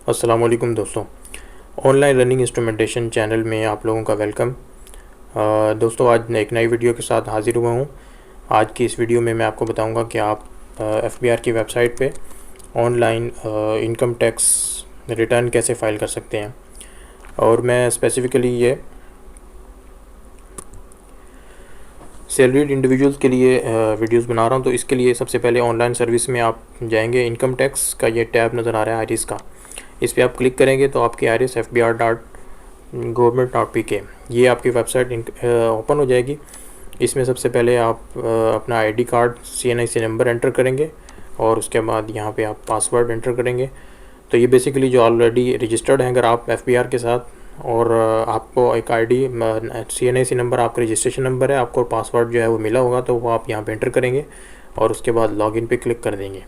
अस्सलाम वालेकुम दोस्तों, ऑनलाइन रनिंग इंस्ट्रूमेंटेशन चैनल में आप लोगों का वेलकम। दोस्तों, आज एक नई वीडियो के साथ हाज़िर हुआ हूँ। आज की इस वीडियो में मैं आपको बताऊँगा कि आप एफबीआर की वेबसाइट पे ऑनलाइन इनकम टैक्स रिटर्न कैसे फ़ाइल कर सकते हैं। और मैं स्पेसिफ़िकली ये सैलरीड इंडिविजुअल्स के लिए वीडियोस बना रहा हूँ। तो इसके लिए सबसे पहले ऑनलाइन सर्विस में आप जाएंगे। इनकम टैक्स का ये टैब नज़र आ रहा है आईरिस का, इस पर आप क्लिक करेंगे तो आपकी आईरिस fbr.government.pk ये आपकी वेबसाइट ओपन हो जाएगी। इसमें सबसे पहले आप अपना ID card CNIC number enter करेंगे और उसके बाद यहाँ पे आप पासवर्ड एंटर करेंगे। तो ये बेसिकली जो ऑलरेडी रजिस्टर्ड हैं अगर आप FBR के साथ, और आपको एक आईडी CNIC नंबर आपका रजिस्ट्रेशन नंबर है, आपको पासवर्ड जो है वो मिला होगा, तो वो आप यहाँ पे एंटर करेंगे और उसके बाद लॉगिन पे क्लिक कर देंगे।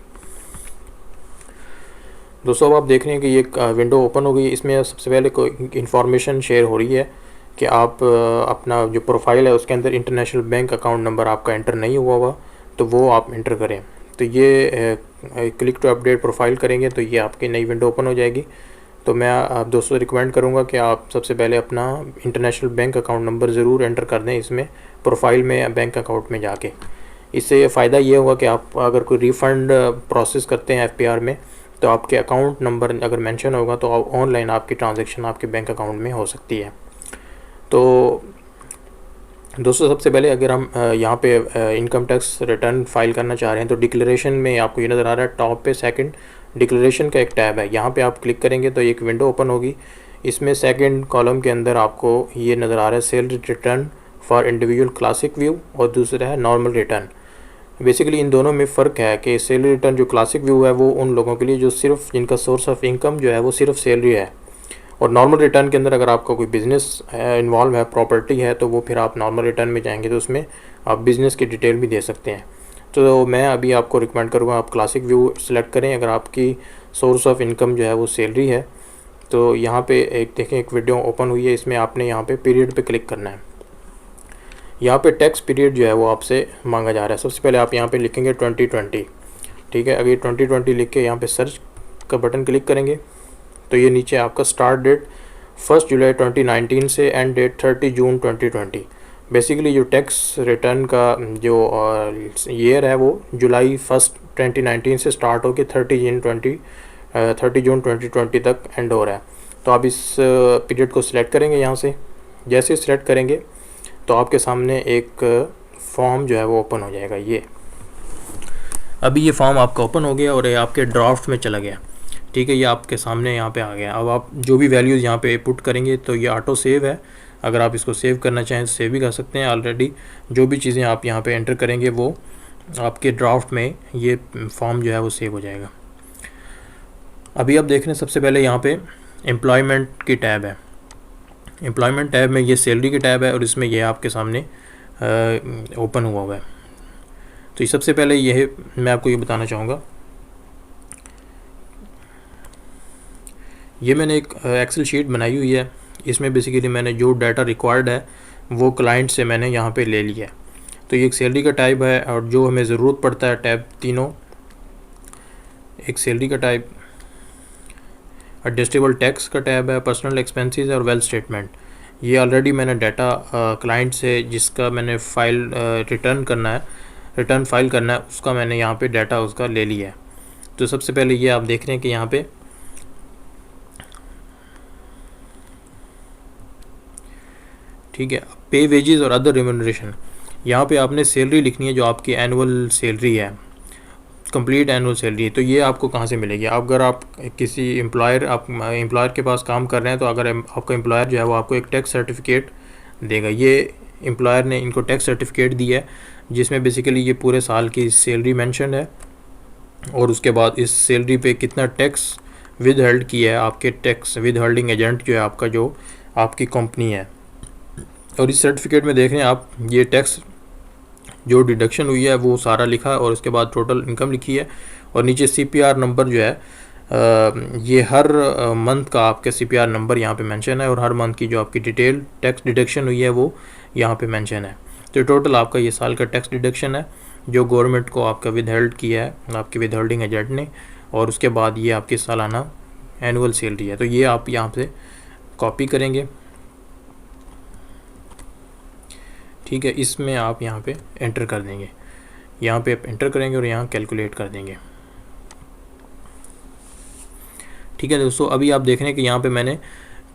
दोस्तों, अब आप देख रहे हैं कि ये विंडो ओपन हो गई। इसमें सबसे पहले कोई इन्फॉर्मेशन शेयर हो रही है कि आप अपना जो प्रोफाइल है उसके अंदर इंटरनेशनल बैंक अकाउंट नंबर आपका एंटर नहीं हुआ हुआ, तो वो आप एंटर करें। तो ये क्लिक टू अपडेट प्रोफाइल करेंगे तो ये आपकी नई विंडो ओपन हो जाएगी। तो मैं आप दोस्तों रिकमेंड करूँगा कि आप सबसे पहले अपना इंटरनेशनल बैंक अकाउंट नंबर ज़रूर एंटर कर दें इसमें प्रोफाइल में, बैंक अकाउंट में जाके। इससे फ़ायदा ये होगा कि आप अगर कोई रिफ़ंड प्रोसेस करते हैं FBR में, तो आपके अकाउंट नंबर अगर मेंशन होगा तो ऑनलाइन आपकी ट्रांजैक्शन आपके बैंक अकाउंट में हो सकती है। तो दोस्तों, सबसे पहले अगर हम यहाँ पे इनकम टैक्स रिटर्न फाइल करना चाह रहे हैं तो डिक्लेरेशन में आपको ये नज़र आ रहा है टॉप पे सेकंड डिक्लेरेशन का एक टैब है। यहाँ पे आप क्लिक करेंगे तो एक विंडो ओपन होगी। इसमें सेकंड कॉलम के अंदर आपको ये नज़र आ रहा है salary return for individual classic view और दूसरा है नॉर्मल रिटर्न। बेसिकली इन दोनों में फ़र्क है कि सैलरी रिटर्न जो क्लासिक व्यू है वो उन लोगों के लिए जो सिर्फ जिनका सोर्स ऑफ इनकम जो है वो सिर्फ सैलरी है, और नॉर्मल रिटर्न के अंदर अगर आपका कोई बिज़नेस इन्वॉल्व है, प्रॉपर्टी है, तो वो फिर आप नॉर्मल रिटर्न में जाएंगे तो उसमें आप बिज़नेस की डिटेल भी दे सकते हैं। तो मैं अभी आपको रिकमेंड करूँगा आप क्लासिक व्यू सेलेक्ट करें अगर आपकी सोर्स ऑफ इनकम जो है वो सैलरी है। तो यहाँ पे एक देखें, एक विंडो ओपन हुई है। इसमें आपने यहाँ पे पीरियड पे क्लिक करना है। यहाँ पे टैक्स पीरियड जो है वो आपसे मांगा जा रहा है। सबसे पहले आप यहाँ पे लिखेंगे 2020, ठीक है। अगर 2020 लिख के यहाँ पे सर्च का बटन क्लिक करेंगे तो ये नीचे आपका स्टार्ट डेट 1 जुलाई 2019 से एंड डेट 30 जून 2020। बेसिकली जो टैक्स रिटर्न का जो ईयर है वो जुलाई 1 2019 से स्टार्ट होकर 30 जून 2020 तक एंड हो रहा है। तो आप इस पीरियड को सिलेक्ट करेंगे। यहाँ से जैसे सिलेक्ट करेंगे तो आपके सामने एक फॉर्म जो है वो ओपन हो जाएगा। ये अभी ये फॉर्म आपका ओपन हो गया और ये आपके ड्राफ्ट में चला गया, ठीक है। ये आपके सामने यहाँ पे आ गया। अब आप जो भी वैल्यूज़ यहाँ पे पुट करेंगे तो ये ऑटो सेव है। अगर आप इसको सेव करना चाहें तो सेव भी कर सकते हैं। ऑलरेडी जो भी चीज़ें आप यहाँ पे एंटर करेंगे वो आपके ड्राफ्ट में ये फॉर्म जो है वो सेव हो जाएगा। अभी आप देख रहे हैं सबसे पहले यहाँ पे एम्प्लॉयमेंट की टैब है। एम्प्लॉयमेंट टैब में ये सैलरी की टैब है और इसमें ये आपके सामने ओपन हुआ है। तो सबसे पहले ये मैं आपको ये बताना चाहूँगा, ये मैंने एक एक्सेल शीट बनाई हुई है। इसमें बेसिकली मैंने जो डाटा रिक्वायर्ड है वो क्लाइंट से मैंने यहाँ पे ले लिया है। तो ये एक सैलरी का टाइप है और जो हमें ज़रूरत पड़ता है टैब तीनों, एक सैलरी का टाइप, एडजस्टेबल टैक्स का टैब है, पर्सनल एक्सपेंसेस और वेल्थ स्टेटमेंट। ये ऑलरेडी मैंने डाटा क्लाइंट से जिसका मैंने फ़ाइल रिटर्न फाइल करना है उसका मैंने यहाँ पे डाटा उसका ले लिया है। तो सबसे पहले ये आप देख रहे हैं कि यहाँ पे ठीक है, पे वेजेस और अदर रेम्यूनरेशन। यहाँ पे आपने सैलरी लिखनी है जो आपकी एनुअल सैलरी है, कंप्लीट एनुअल सैलरी है। तो ये आपको कहाँ से मिलेगी? अगर आप किसी एम्प्लॉयर के पास काम कर रहे हैं तो अगर आपका एम्प्लॉयर जो है वो आपको एक टैक्स सर्टिफिकेट देगा। ये एम्प्लॉयर ने इनको टैक्स सर्टिफिकेट दिया है जिसमें बेसिकली ये पूरे साल की सैलरी मेंशन है और उसके बाद इस सैलरी पे कितना टैक्स विद हेल्ड किया है आपके टैक्स विद होल्डिंग एजेंट जो है आपका, जो आपकी कंपनी है। और इस सर्टिफिकेट में देख रहे हैं आप ये टैक्स जो डिडक्शन हुई है वो सारा लिखा है और उसके बाद टोटल इनकम लिखी है और नीचे CPR नंबर जो है ये हर मंथ का आपका CPR नंबर यहाँ पे मेंशन है और हर मंथ की जो आपकी डिटेल टैक्स डिडक्शन हुई है वो यहाँ पे मेंशन है। तो टोटल आपका ये साल का टैक्स डिडक्शन है जो गवर्नमेंट को आपका विद हेल्ड किया है आपके विद होल्डिंग एजेंट ने, और उसके बाद ये आपकी सालाना एनुअल सैलरी है। तो ये आप यहाँ से कॉपी करेंगे, ठीक है। इसमें आप यहाँ पे एंटर कर देंगे, यहाँ पे आप एंटर करेंगे और यहाँ कैलकुलेट कर देंगे, ठीक है दोस्तों। अभी आप देख रहे हैं कि यहाँ पे मैंने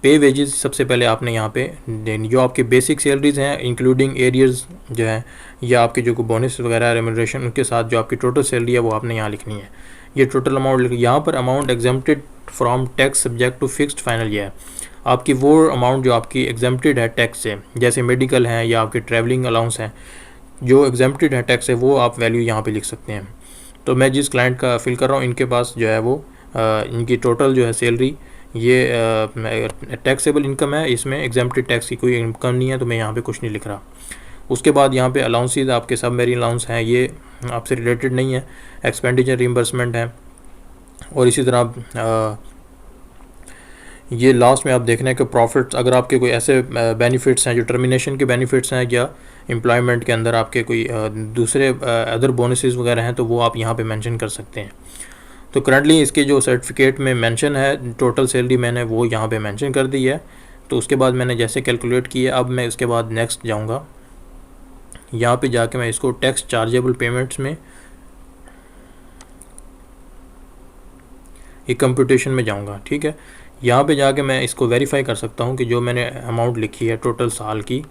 पे वेजेस सबसे पहले आपने यहाँ पे जो आपके बेसिक सैलरीज हैं इंक्लूडिंग एरियर्स जो है या आपके जो बोनस वगैरह रेम्यूनरेशन, उनके साथ जो आपकी टोटल सैलरी है वो आपने यहाँ लिखनी है। ये टोटल अमाउंट यहाँ पर amount exempted from tax subject to fixed final ये है आपकी वो अमाउंट जो आपकी एग्जेम्प्टेड है टैक्स से, जैसे मेडिकल है या आपके ट्रैवलिंग अलाउंस है जो एग्जेम्प्टेड है टैक्स से, वो आप वैल्यू यहाँ पे लिख सकते हैं। तो मैं जिस क्लाइंट का फिल कर रहा हूँ इनके पास जो है वो इनकी टोटल जो है सैलरी ये टैक्सेबल इनकम है, इसमें एग्जेम्प्टेड टैक्स की कोई इनकम नहीं है, तो मैं यहाँ पे कुछ नहीं लिख रहा। उसके बाद यहाँ पे अलाउंसेज आपके सब मेरी अलाउंस हैं, ये आपसे रिलेटेड नहीं है, एक्सपेंडिचर रिम्बर्समेंट है। और इसी तरह ये लास्ट में आप देखना है कि प्रॉफिट्स, अगर आपके कोई ऐसे बेनिफिट्स हैं जो टर्मिनेशन के बेनिफिट्स हैं या एम्प्लॉयमेंट के अंदर आपके कोई दूसरे अदर बोनसेस वगैरह हैं तो वो आप यहाँ पे मेंशन कर सकते हैं। तो करंटली इसके जो सर्टिफिकेट में मेंशन है टोटल सैलरी मैंने वो यहाँ पे मेंशन कर दी है। तो उसके बाद मैंने जैसे कैलकुलेट किया, अब मैं इसके बाद नेक्स्ट जाऊँगा, यहाँ पे जाके मैं इसको टैक्स चार्जेबल पेमेंट्स में एक कंप्यूटेशन में जाऊँगा, ठीक है। यहाँ पे जाके मैं इसको वेरीफाई कर सकता हूँ कि जो मैंने अमाउंट लिखी है टोटल साल की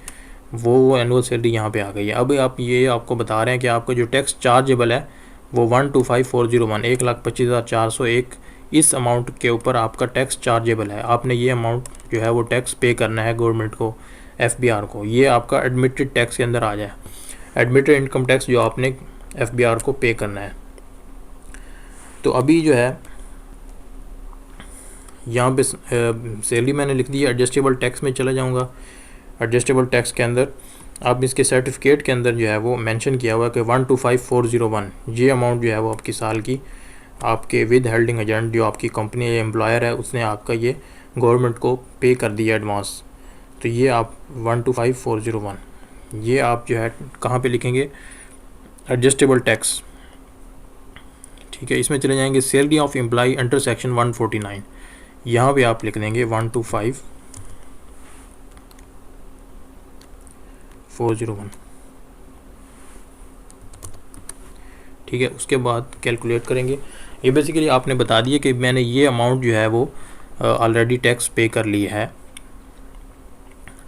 वो एनुअल सैलरी यहाँ पे आ गई है। अब आप ये आपको बता रहे हैं कि आपका जो टैक्स चार्जेबल है वो 125,401 1,25,401 इस अमाउंट के ऊपर आपका टैक्स चार्जेबल है। आपने ये अमाउंट जो है वो टैक्स पे करना है गवर्नमेंट को, FBR को। ये आपका एडमिटेड टैक्स के अंदर आ जाए, एडमिटेड इनकम टैक्स जो आपने FBR को पे करना है। तो अभी जो है यहाँ पे सैलरी मैंने लिख दी है। एडजस्टेबल टैक्स में चला जाऊँगा। एडजस्टेबल टैक्स के अंदर आप इसके सर्टिफिकेट के अंदर जो है वो मेंशन किया हुआ है कि 125,401 ये अमाउंट जो है वो आपकी साल की आपके विद हेल्डिंग एजेंट जो आपकी कंपनी या एम्प्लॉयर है उसने आपका ये गवर्नमेंट को पे कर दिया एडवांस। तो ये आप 125,401 ये आप जो है कहाँ पे लिखेंगे, एडजस्टेबल टैक्स, ठीक है। इसमें चले जाएंगे salary of employ under section 149, यहाँ पे आप लिख देंगे 125,401, ठीक है। उसके बाद कैलकुलेट करेंगे। ये बेसिकली आपने बता दिया कि मैंने ये अमाउंट जो है वो ऑलरेडी टैक्स पे कर ली है,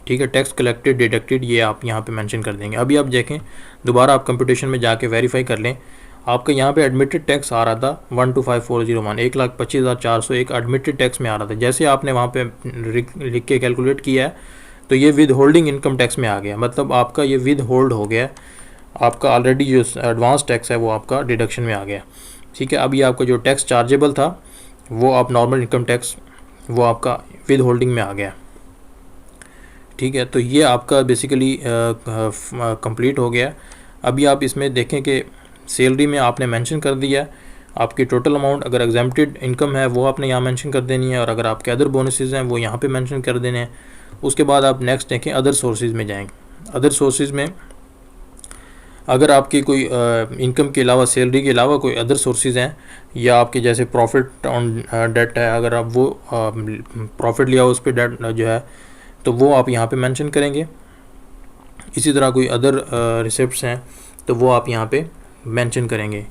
ठीक है। टैक्स कलेक्टेड डिडक्टेड ये आप यहाँ पे मेंशन कर देंगे। अभी आप देखें दोबारा आप कंप्यूटेशन में जाके वेरीफाई कर लें, आपका यहाँ पे एडमिटेड टैक्स आ रहा था 125,401 1,25,401 एडमिटेड टैक्स में आ रहा था। जैसे आपने वहाँ पे लिख के कैलकुलेट किया है तो ये विद होल्डिंग इनकम टैक्स में आ गया, मतलब आपका ये विद होल्ड हो गया, आपका ऑलरेडी जो एडवांस टैक्स है वो आपका डिडक्शन में आ गया, ठीक है। अभी आपका जो टैक्स चार्जेबल था वो आप नॉर्मल इनकम टैक्स वो आपका विद होल्डिंग में आ गया, ठीक है। तो ये आपका बेसिकली कंप्लीट हो गया। अभी आप इसमें देखें कि सैलरी में आपने मेंशन कर दिया है आपकी टोटल अमाउंट, अगर एग्जेम्प्टेड इनकम है वो आपने यहाँ मेंशन कर देनी है और अगर आपके अदर बोनसेस हैं वो यहाँ पे मेंशन कर देने हैं। उसके बाद आप नेक्स्ट देखें अदर सोर्सेज में जाएंगे। अदर सोर्सेज में अगर आपकी कोई इनकम के अलावा सैलरी के अलावा कोई अदर सोर्सेज हैं या आपके जैसे प्रॉफिट ऑन डेट है, अगर आप वो प्रॉफिट लिया हो उस पर डेट जो है तो वो आप यहाँ पे मेंशन करेंगे। इसी तरह कोई अदर रिसिप्ट्स हैं तो वो आप यहाँ पे मेंशन करेंगे।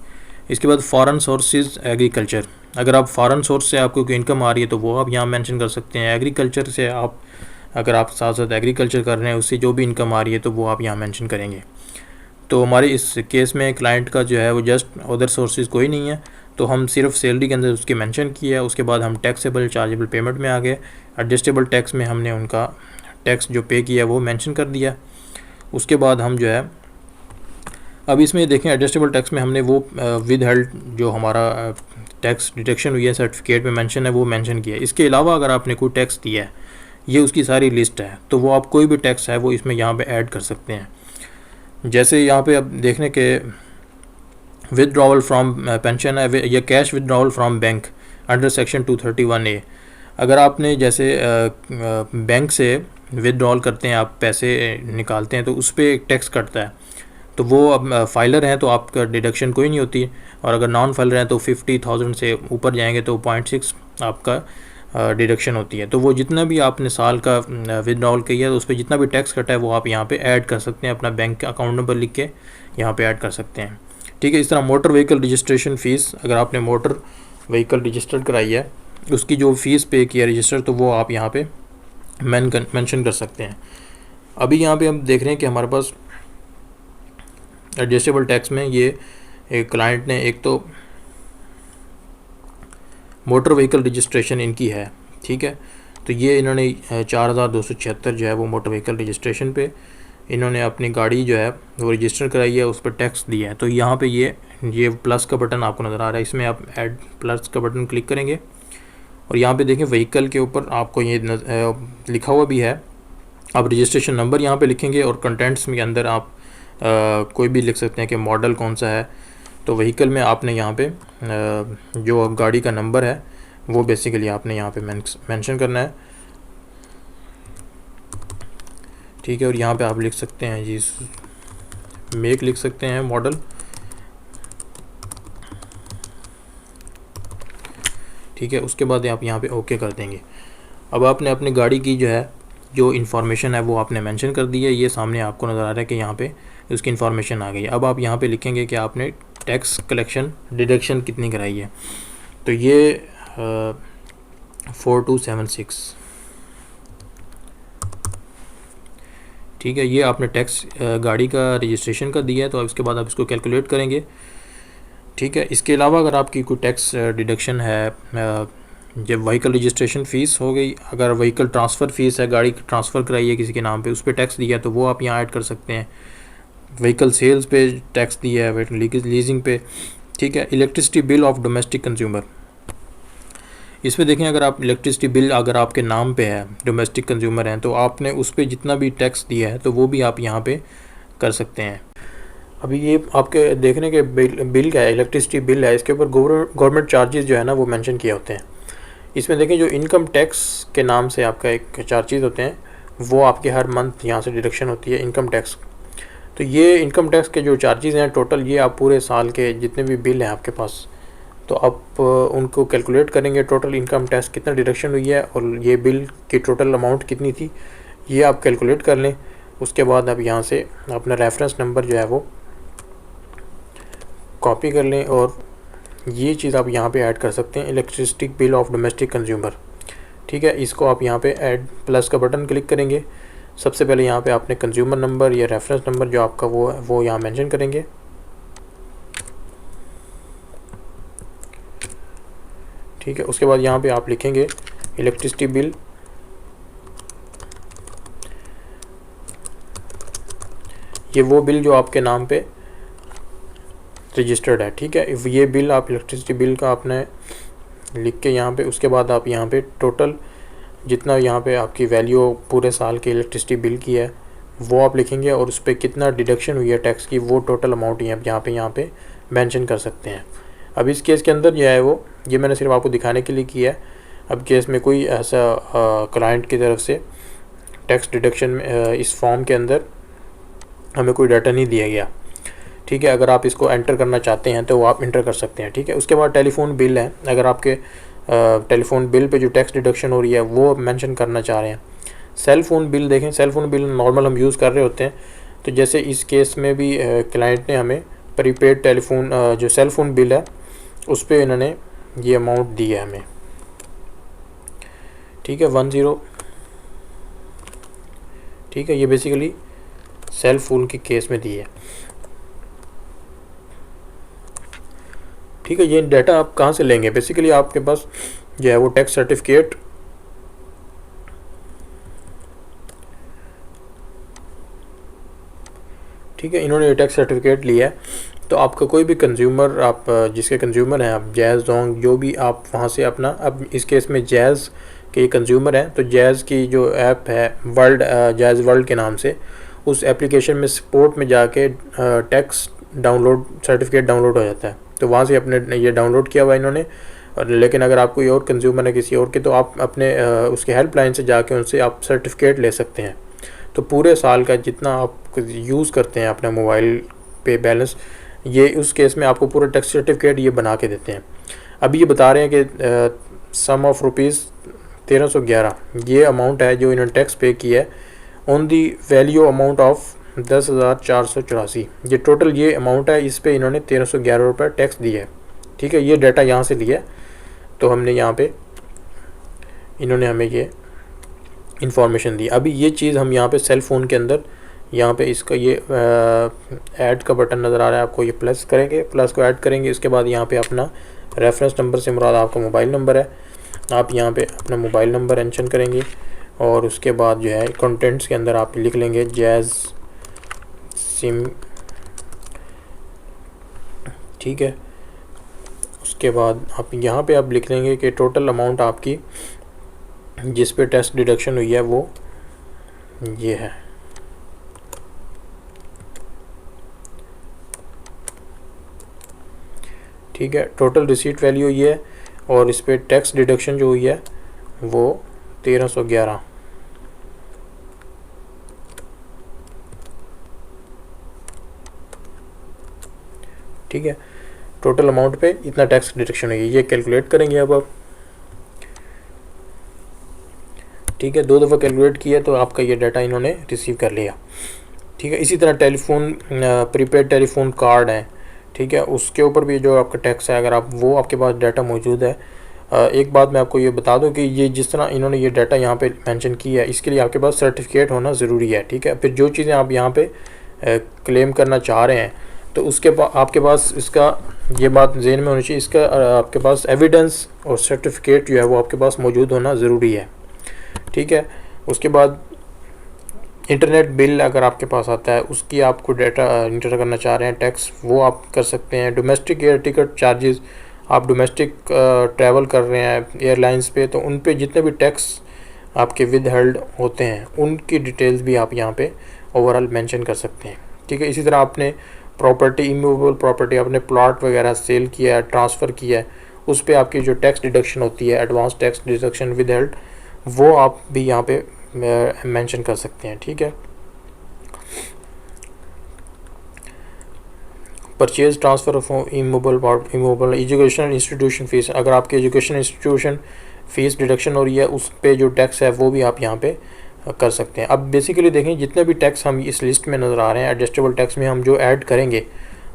इसके बाद फॉरेन सोर्सेज एग्रीकल्चर, अगर आप फॉरेन सोर्स से आपको कोई इनकम आ रही है तो वो आप यहाँ मेंशन कर सकते हैं। एग्रीकल्चर से आप अगर आप साथ साथ एग्रीकल्चर कर रहे हैं उससे जो भी इनकम आ रही है तो वो आप यहाँ मेंशन करेंगे। तो हमारे इस केस में क्लाइंट का जो है वो जस्ट अदर सोर्सेज कोई नहीं है, तो हम सिर्फ सैलरी के अंदर उसके मेंशन किया। उसके बाद हम टैक्सेबल चार्जेबल पेमेंट में आ गए। एडजस्टेबल टैक्स में हमने उनका टैक्स जो पे किया वो मेंशन कर दिया। उसके बाद हम जो है अब इसमें देखें एडजस्टेबल टैक्स में हमने वो विद हेल्ड जो हमारा टैक्स डिडक्शन हुई है सर्टिफिकेट में मेंशन है वो मेंशन किया है। इसके अलावा अगर आपने कोई टैक्स दिया है ये उसकी सारी लिस्ट है, तो वो आप कोई भी टैक्स है वो इसमें यहाँ पे ऐड कर सकते हैं। जैसे यहाँ पे अब देखने के विदड्रॉवल फ्रॉम पेंशन है या cash withdrawal from bank under section 231A, अगर आपने जैसे बैंक से विदड्रॉल करते हैं, आप पैसे निकालते हैं तो उस पर एक टैक्स कटता है, तो वो अब फाइलर हैं तो आपका डिडक्शन कोई नहीं होती, और अगर नॉन फाइलर हैं तो 50,000 से ऊपर जाएंगे तो आपका डिडक्शन होती है। तो वो जितना भी आपने साल का विदड्रॉल किया है उस पर जितना भी टैक्स कटा है वो आप यहाँ पे ऐड कर सकते हैं, अपना बैंक अकाउंट नंबर लिख के यहाँ पे ऐड कर सकते हैं। ठीक है, इस तरह मोटर व्हीकल रजिस्ट्रेशन फ़ीस, अगर आपने मोटर व्हीकल रजिस्टर कराई है उसकी जो फ़ीस पे किया रजिस्टर, तो वो आप यहाँ पे मेंशन कर सकते हैं। अभी यहाँ पे हम देख रहे हैं कि हमारे पास एडजस्टेबल टैक्स में ये एक क्लाइंट ने एक तो मोटर व्हीकल रजिस्ट्रेशन इनकी है। ठीक है, तो ये इन्होंने 4276 जो है वो मोटर व्हीकल रजिस्ट्रेशन पे इन्होंने अपनी गाड़ी जो है वो रजिस्टर कराई है, उस पर टैक्स दिया है। तो यहाँ पे ये प्लस का बटन आपको नज़र आ रहा है, इसमें आप ऐड प्लस का बटन क्लिक करेंगे और यहाँ पे देखें व्हीकल के ऊपर आपको ये लिखा हुआ भी है। आप रजिस्ट्रेशन नंबर यहाँ पे लिखेंगे और कंटेंट्स के अंदर आप कोई भी लिख सकते हैं कि मॉडल कौन सा है। तो व्हीकल में आपने यहाँ पे जो गाड़ी का नंबर है वो बेसिकली आपने यहाँ पे मेंशन करना है। ठीक है, और यहाँ पे आप लिख सकते हैं जी मेक लिख सकते हैं मॉडल। ठीक है, उसके बाद आप यहाँ पे ओके कर देंगे। अब आपने अपनी गाड़ी की जो इन्फॉर्मेशन है वो आपने मेंशन कर दी है, ये सामने आपको नज़र आ रहा है कि यहाँ पे उसकी इन्फॉर्मेशन आ गई। अब आप यहाँ पे लिखेंगे कि आपने टैक्स कलेक्शन डिडक्शन कितनी कराई है, तो ये 4276। ठीक है, ये आपने टैक्स गाड़ी का रजिस्ट्रेशन का दिया है, तो अब इसके बाद आप इसको कैलकुलेट करेंगे। ठीक है, इसके अलावा अगर आपकी कोई टैक्स डिडक्शन है, जब व्हीकल रजिस्ट्रेशन फ़ीस हो गई, अगर व्हीकल ट्रांसफ़र फ़ीस है, गाड़ी ट्रांसफ़र कराई है किसी के नाम पे, उस पर टैक्स दिया तो वो आप यहाँ ऐड कर सकते हैं। व्हीकल सेल्स पे टैक्स दिया है, लीजिंग पे। ठीक है, electricity bill of domestic consumer, इसमें देखें अगर आप इलेक्ट्रिसिटी बिल अगर आपके नाम पे है, डोमेस्टिक कंज्यूमर हैं, तो आपने उस पर जितना भी टैक्स दिया है तो वो भी आप यहाँ पे कर सकते हैं। अभी ये आपके देखने के बिल क्या है, इलेक्ट्रिसिटी बिल है, इसके ऊपर गवर्नमेंट चार्जेस जो है ना वो मेंशन किए होते हैं। इसमें देखें जो इनकम टैक्स के नाम से आपका एक चार्जेस होते हैं वो आपके हर मंथ यहाँ से डिडक्शन होती है इनकम टैक्स। तो ये इनकम टैक्स के जो चार्जेस हैं टोटल, ये आप पूरे साल के जितने भी बिल हैं आपके पास, तो आप उनको कैलकुलेट करेंगे टोटल इनकम टैक्स कितना डिडक्शन हुई है और ये बिल की टोटल अमाउंट कितनी थी, ये आप कैलकुलेट कर लें। उसके बाद आप यहाँ से अपना रेफरेंस नंबर जो है वो कॉपी कर लें और ये चीज़ आप यहाँ पे ऐड कर सकते हैं, electricity bill of domestic consumer. ठीक है, इसको आप यहाँ पे ऐड प्लस का बटन क्लिक करेंगे। सबसे पहले यहाँ पे आपने कंज्यूमर नंबर या रेफरेंस नंबर जो आपका वो यहाँ मेंशन करेंगे। ठीक है, उसके बाद यहाँ पे आप लिखेंगे इलेक्ट्रिसिटी बिल, ये वो बिल जो आपके नाम पे रजिस्टर्ड है। ठीक है, ये बिल आप इलेक्ट्रिसिटी बिल का आपने लिख के यहाँ पे, उसके बाद आप यहाँ पे टोटल जितना यहाँ पे आपकी वैल्यू पूरे साल के इलेक्ट्रिसिटी बिल की है वो आप लिखेंगे और उस पर कितना डिडक्शन हुई है टैक्स की, वो टोटल अमाउंट यहाँ पे मेंशन कर सकते हैं। अब इस केस के अंदर जो है वो ये मैंने सिर्फ आपको दिखाने के लिए किया है। अब केस में कोई ऐसा क्लाइंट की तरफ से टैक्स डिडक्शन इस फॉर्म के अंदर हमें कोई डाटा नहीं दिया गया। ठीक है, अगर आप इसको एंटर करना चाहते हैं तो वो आप एंटर कर सकते हैं। ठीक है, उसके बाद टेलीफोन बिल है, अगर आपके टेलीफोन बिल पे जो टैक्स डिडक्शन हो रही है वो मेंशन करना चाह रहे हैं। सेल फ़ोन बिल देखें, सेल फ़ोन बिल नॉर्मल हम यूज़ कर रहे होते हैं, तो जैसे इस केस में भी क्लाइंट ने हमें प्रीपेड टेलीफोन जो सेल फ़ोन बिल है उस पर इन्होंने ये अमाउंट दी है हमें। ठीक है, 10। ठीक है, ये बेसिकली सेल फ़ोन के केस में दी है। ठीक है, ये डाटा आप कहाँ से लेंगे, बेसिकली आपके पास जो है वो टैक्स सर्टिफिकेट ठीक है, इन्होंने टैक्स सर्टिफिकेट लिया है, तो आपका कोई भी कंज्यूमर, आप जिसके कंज्यूमर हैं, आप जैज़ जोंग जो भी आप वहाँ से अपना, अब इस केस में जैज़ के कंज्यूमर हैं, तो जैज़ की जो ऐप है वर्ल्ड, जैज़ वर्ल्ड के नाम से, उस एप्लीकेशन में सपोर्ट में जाके टैक्स डाउनलोड सर्टिफिकेट डाउनलोड हो जाता है, तो वहाँ से अपने ये डाउनलोड किया हुआ इन्होंने। और लेकिन अगर आप कोई और कंज्यूमर है किसी और के, तो आप अपने उसके हेल्पलाइन से जाके उनसे आप सर्टिफिकेट ले सकते हैं। तो पूरे साल का जितना आप यूज़ करते हैं अपने मोबाइल पे बैलेंस, ये उस केस में आपको पूरा टैक्स सर्टिफिकेट ये बना के देते हैं। अभी ये बता रहे हैं कि सम ऑफ रुपीज़ 1311, ये अमाउंट है जो इन्होंने टैक्स पे किया है on the value amount of 10,484। ये टोटल ये अमाउंट है, इस पे इन्होंने 1311 रुपये टैक्स दिया है। ठीक है, ये डाटा यहाँ से लिया है, तो हमने यहाँ पे इन्होंने हमें ये इंफॉर्मेशन दी। अभी ये चीज़ हम यहाँ पे सेल फ़ोन के अंदर यहाँ पे इसका ये ऐड का बटन नज़र आ रहा है आपको, ये प्लस करेंगे, प्लस को ऐड करेंगे। इसके बाद यहाँ पे अपना रेफरेंस नंबर से मुराद आपका मोबाइल नंबर है, आप यहाँ पे अपना मोबाइल नंबर मेंशन करेंगे और उसके बाद जो है कंटेंट्स के अंदर आप लिख लेंगे जैज़ सिम। ठीक है, उसके बाद आप यहाँ पे आप लिख लेंगे कि टोटल अमाउंट आपकी जिस पे टैक्स डिडक्शन हुई है वो ये है। ठीक है, टोटल रिसीट वैल्यू ये है और इस पे टैक्स डिडक्शन जो हुई है वो 1311। ठीक है, टोटल अमाउंट पे इतना टैक्स डिडक्शन हुई है, ये कैलकुलेट करेंगे अब आप। ठीक है, 2 दफ़ा कैलकुलेट किया तो आपका ये डाटा इन्होंने रिसीव कर लिया। ठीक है, इसी तरह टेलीफोन प्रीपेड टेलीफोन कार्ड है, ठीक है, उसके ऊपर भी जो आपका टैक्स है, अगर आप वो आपके पास डाटा मौजूद है। एक बात मैं आपको ये बता दूं कि ये जिस तरह इन्होंने ये डाटा यहाँ पे मेंशन किया है, इसके लिए आपके पास सर्टिफिकेट होना ज़रूरी है। ठीक है, फिर जो चीज़ें आप यहाँ पे क्लेम करना चाह रहे हैं तो उसके आपके पास इसका ये बात ज़हन में होनी चाहिए, इसका आपके पास एविडेंस और सर्टिफिकेट जो है वो आपके पास मौजूद होना ज़रूरी है। ठीक है, उसके बाद इंटरनेट बिल अगर आपके पास आता है, उसकी आपको डाटा इंटर करना चाह रहे हैं टैक्स, वो आप कर सकते हैं। डोमेस्टिक एयर टिकट चार्जेस, आप डोमेस्टिक ट्रैवल कर रहे हैं एयरलाइंस पे, तो उन पे जितने भी टैक्स आपके विद हेल्ड होते हैं उनकी डिटेल्स भी आप यहाँ पे ओवरऑल मेंशन कर सकते हैं। ठीक है, इसी तरह आपने प्रॉपर्टी, इमूवेबल प्रॉपर्टी, आपने प्लॉट वगैरह सेल किया है, ट्रांसफ़र किया है, उस पर आपकी जो टैक्स डिडक्शन होती है, advance tax deduction with held, वो आप भी यहाँ पे मेंशन कर सकते हैं। ठीक है, purchase transfer of immovable educational institution fees, अगर आपके एजुकेशन इंस्टीट्यूशन फ़ीस डिडक्शन हो रही है उस पे जो टैक्स है वो भी आप यहाँ पे कर सकते हैं। अब बेसिकली देखें, जितने भी टैक्स हम इस लिस्ट में नज़र आ रहे हैं एडजस्टेबल टैक्स में, हम जो ऐड करेंगे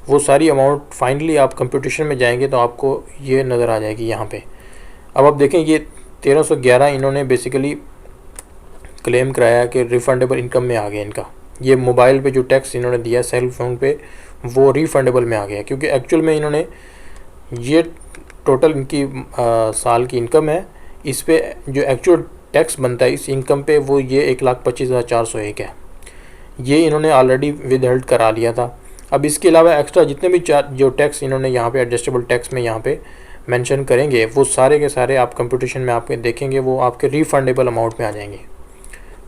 वो सारी अमाउंट फाइनली आप कंप्यूटेशन में जाएंगे तो आपको ये नज़र आ जाएगी यहाँ पे। अब आप देखें, ये 1311 इन्होंने बेसिकली क्लेम कराया कि रिफ़ंडेबल इनकम में आ गया इनका। ये मोबाइल पे जो टैक्स इन्होंने दिया सेल फ़ोन पे वो रिफ़ंडेबल में आ गया, क्योंकि एक्चुअल में इन्होंने ये टोटल इनकी साल की इनकम है, इस पे जो एक्चुअल टैक्स बनता है इस इनकम पे वो ये 1,25,401 है। ये इन्होंने ऑलरेडी विद हेल्ड करा लिया था। अब इसके अलावा एक्स्ट्रा जितने भी जो टैक्स इन्होंने यहाँ पे एडजस्टेबल टैक्स में यहाँ पे मेंशन करेंगे वो सारे के सारे आप कंप्यूटेशन में आपके देखेंगे वो आपके रिफ़ंडेबल अमाउंट में आ जाएंगे।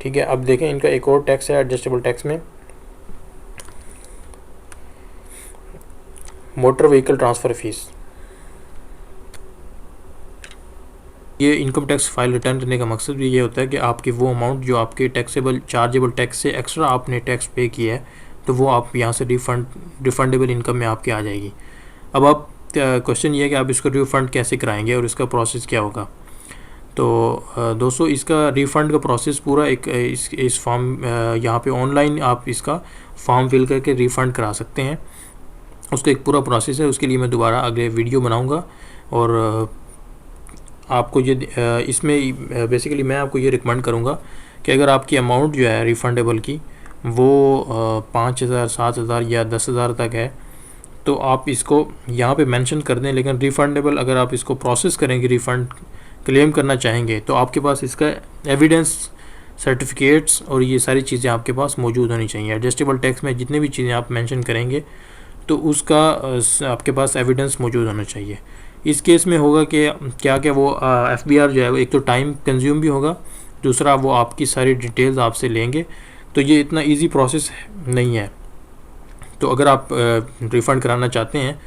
ठीक है, अब देखें इनका एक और टैक्स है एडजस्टेबल टैक्स में, मोटर व्हीकल ट्रांसफ़र फ़ीस। ये इनकम टैक्स फाइल रिटर्न करने का मकसद भी ये होता है कि आपकी वो अमाउंट जो आपके टैक्सेबल चार्जेबल टैक्स से एक्स्ट्रा आपने टैक्स पे किया है तो वो आप यहाँ से रिफ़ंडेबल इनकम में आपके आ जाएगी। अब आप क्वेश्चन ये है कि आप इसको रिफ़ंड कैसे कराएंगे और इसका प्रोसेस क्या होगा। तो दोस्तों, इसका रिफ़ंड का प्रोसेस पूरा एक इस फॉर्म यहाँ पे ऑनलाइन आप इसका फॉर्म फिल करके रिफ़ंड करा सकते हैं। उसका एक पूरा प्रोसेस है, उसके लिए मैं दोबारा अगले वीडियो बनाऊंगा। और आपको ये इसमें बेसिकली मैं आपको ये रिकमेंड करूँगा कि अगर आपकी अमाउंट जो है रिफ़ंडेबल की वो 5,000, 7,000 या 10,000 तक है तो आप इसको यहाँ पे मेंशन कर दें। लेकिन रिफ़ंडेबल अगर आप इसको प्रोसेस करेंगे, रिफ़ंड क्लेम करना चाहेंगे तो आपके पास इसका एविडेंस, सर्टिफिकेट्स और ये सारी चीज़ें आपके पास मौजूद होनी चाहिए। एडजस्टेबल टैक्स में जितने भी चीज़ें आप मेंशन करेंगे तो उसका आपके पास एविडेंस मौजूद होना चाहिए। इस केस में होगा कि क्या वो FBR जो है एक तो टाइम कंज्यूम भी होगा, दूसरा वो आपकी सारी डिटेल्स आपसे लेंगे, तो ये इतना इजी प्रोसेस नहीं है। तो अगर आप रिफ़ंड कराना चाहते हैं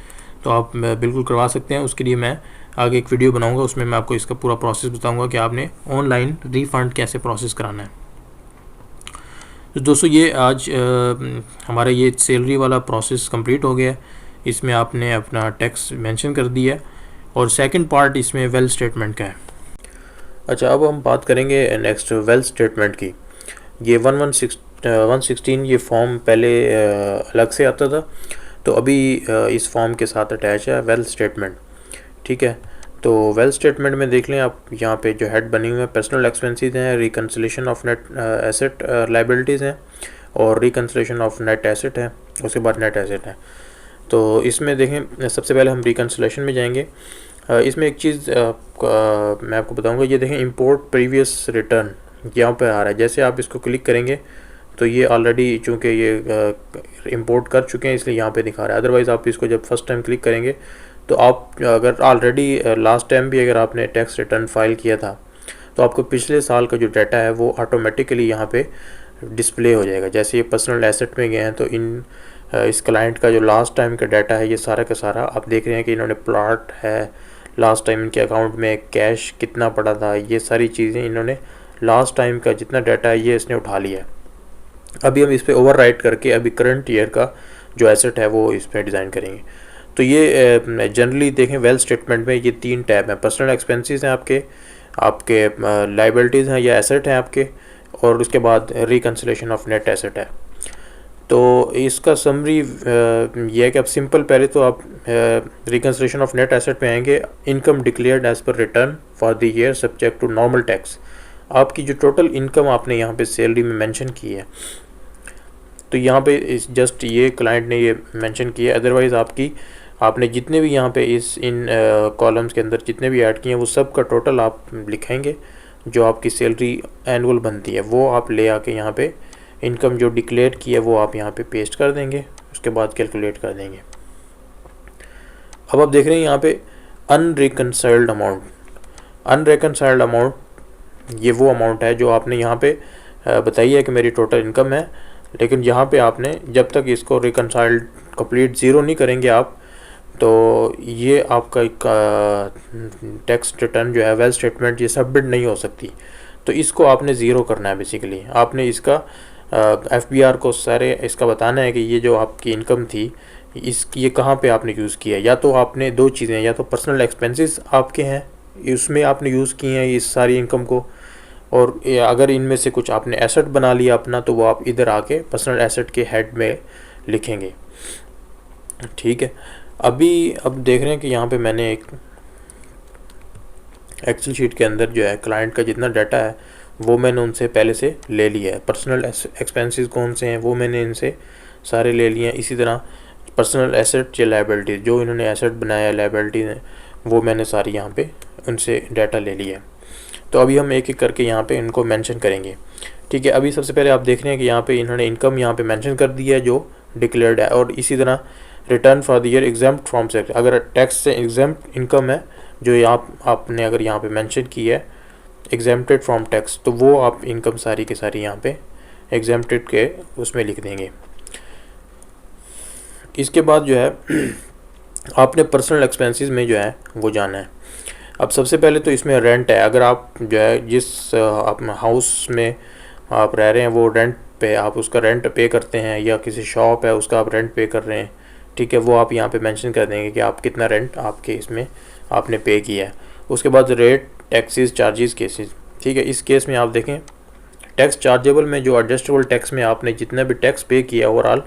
तो आप बिल्कुल करवा सकते हैं। उसके लिए मैं आगे एक वीडियो बनाऊंगा, उसमें मैं आपको इसका पूरा प्रोसेस बताऊंगा कि आपने ऑनलाइन रिफ़ंड कैसे प्रोसेस कराना है। तो दोस्तों, ये आज हमारा ये सैलरी वाला प्रोसेस कंप्लीट हो गया। इसमें आपने अपना टैक्स मेंशन कर दिया और सेकंड पार्ट इसमें वेल स्टेटमेंट का है। अच्छा, अब हम बात करेंगे नेक्स्ट वेल्थ स्टेटमेंट की। ये 116 ये फॉर्म पहले अलग से आता था, तो अभी इस फॉर्म के साथ अटैच है वेल्थ स्टेटमेंट। ठीक है, तो वेल्थ स्टेटमेंट में देख लें आप, यहाँ पे जो हेड बनी हुई है पर्सनल एक्सपेंसेस हैं, reconciliation of net asset liabilities हैं, और रिकन्सिलेशन ऑफ नेट एसेट है, उसके बाद नेट एसेट है। तो इसमें देखें, सबसे पहले हम रिकन्सिलेशन में जाएंगे। इसमें एक चीज़ मैं आपको बताऊंगा, ये देखें इंपोर्ट प्रीवियस रिटर्न यहाँ पे आ रहा है। जैसे आप इसको क्लिक करेंगे तो ये ऑलरेडी चूँकि ये इंपोर्ट कर चुके हैं इसलिए यहाँ पे दिखा रहा है। अदरवाइज़ आप इसको जब फर्स्ट टाइम क्लिक करेंगे तो आप अगर ऑलरेडी लास्ट टाइम भी अगर आपने टैक्स रिटर्न फाइल किया था तो आपको पिछले साल का जो डाटा है वो ऑटोमेटिकली यहाँ पे डिस्प्ले हो जाएगा। जैसे ये पर्सनल एसेट में गए हैं तो इस क्लाइंट का जो लास्ट टाइम का डाटा है ये सारा का सारा आप देख रहे हैं कि इन्होंने प्लॉट है, लास्ट टाइम इनके अकाउंट में कैश कितना पड़ा था, ये सारी चीज़ें इन्होंने लास्ट टाइम का जितना डाटा है ये इसने उठा लिया है। अभी हम इस पर ओवर राइट करके अभी करंट ईयर का जो एसेट है वो इस पर डिज़ाइन करेंगे। तो ये जनरली देखें वेल्थ स्टेटमेंट में ये 3 टैब हैं। पर्सनल एक्सपेंसेस हैं आपके, आपके लाइबिलिटीज़ हैं या एसेट हैं आपके, और उसके बाद रिकन्सिलेशन ऑफ नेट एसेट है। तो इसका समरी ये है कि आप सिंपल पहले तो आप रिकन्सिलेशन ऑफ नेट एसेट में आएंगे, income declared as per return for the year subject to normal tax. आपकी जो टोटल इनकम आपने यहाँ पे सैलरी में मेंशन की है, तो यहाँ पे इस जस्ट ये क्लाइंट ने ये मेंशन किया है। अदरवाइज़ आपने जितने भी यहाँ पे इन कॉलम्स के अंदर जितने भी ऐड किए हैं वो सब का टोटल आप लिखेंगे। जो आपकी सैलरी एनुअल बनती है वो आप ले आके यहाँ पे इनकम जो डिक्लेयर की है वो आप यहाँ पे पेस्ट कर देंगे, उसके बाद कैलकुलेट कर देंगे। अब आप देख रहे हैं यहाँ पे अनरिकनसाइल्ड अमाउंट। अनरिकनसाइल्ड अमाउंट ये वो अमाउंट है जो आपने यहाँ पे बताई है कि मेरी टोटल इनकम है, लेकिन यहाँ पे आपने जब तक इसको रिकनसाइल्ड कंप्लीट ज़ीरो नहीं करेंगे आप, तो ये आपका एक टैक्स रिटर्न जो है वेल्थ स्टेटमेंट ये सबमिट नहीं हो सकती। तो इसको आपने ज़ीरो करना है। बेसिकली आपने इसका FBR को सारे इसका बताना है कि ये जो आपकी इनकम थी ये कहाँ पे आपने यूज़ किया। या तो आपने 2 चीज़ें, या तो पर्सनल एक्सपेंसेस आपके हैं उसमें आपने यूज़ किए हैं इस सारी इनकम को, और अगर इनमें से कुछ आपने एसेट बना लिया अपना तो वो आप इधर आके पर्सनल एसेट के हेड में लिखेंगे। ठीक है, अब देख रहे हैं कि यहाँ पे मैंने एक एक्सेल शीट के अंदर जो है क्लाइंट का जितना डाटा है वो मैंने उनसे पहले से ले लिया है। पर्सनल एक्सपेंसेस कौन से हैं वो मैंने इनसे सारे ले लिए हैं। इसी तरह पर्सनल एसेट या लाइबिलिटी जो इन्होंने एसेट बनाया है लाइबिलिटी है वो मैंने सारी यहाँ पे उनसे डाटा ले लिया है। तो अभी हम एक एक करके यहाँ पे इनको मेंशन करेंगे। ठीक है, अभी सबसे पहले आप देख रहे हैं कि यहाँ पे इन्होंने इनकम यहाँ पे मेंशन कर दी है जो डिक्लेयर्ड है, और इसी तरह return for the year exempt from tax, अगर टैक्स से एग्जाम्प्ट इनकम है जो आपने अगर यहाँ पे मेंशन की है एग्जाम्प्टेड फ्रॉम टैक्स, तो वो आप इनकम सारी की सारी यहाँ पे एग्जाम्प्टेड के उसमें लिख देंगे। इसके बाद जो है आपने पर्सनल एक्सपेंसेस में जो है वो जाना है। अब सबसे पहले तो इसमें रेंट है। अगर आप जो है जिस आप हाउस में आप रह रहे हैं वो रेंट पे आप उसका रेंट पे करते हैं, या किसी शॉप है उसका आप रेंट पे कर रहे हैं, ठीक है, वो आप यहाँ पे मेंशन कर देंगे कि आप कितना रेंट आपके इसमें आपने पे किया है। उसके बाद रेट टैक्सेस चार्जेस केसेस। ठीक है, इस केस में आप देखें टैक्स चार्जेबल में जो एडजस्टेबल टैक्स में आपने जितना भी टैक्स पे किया ओवरऑल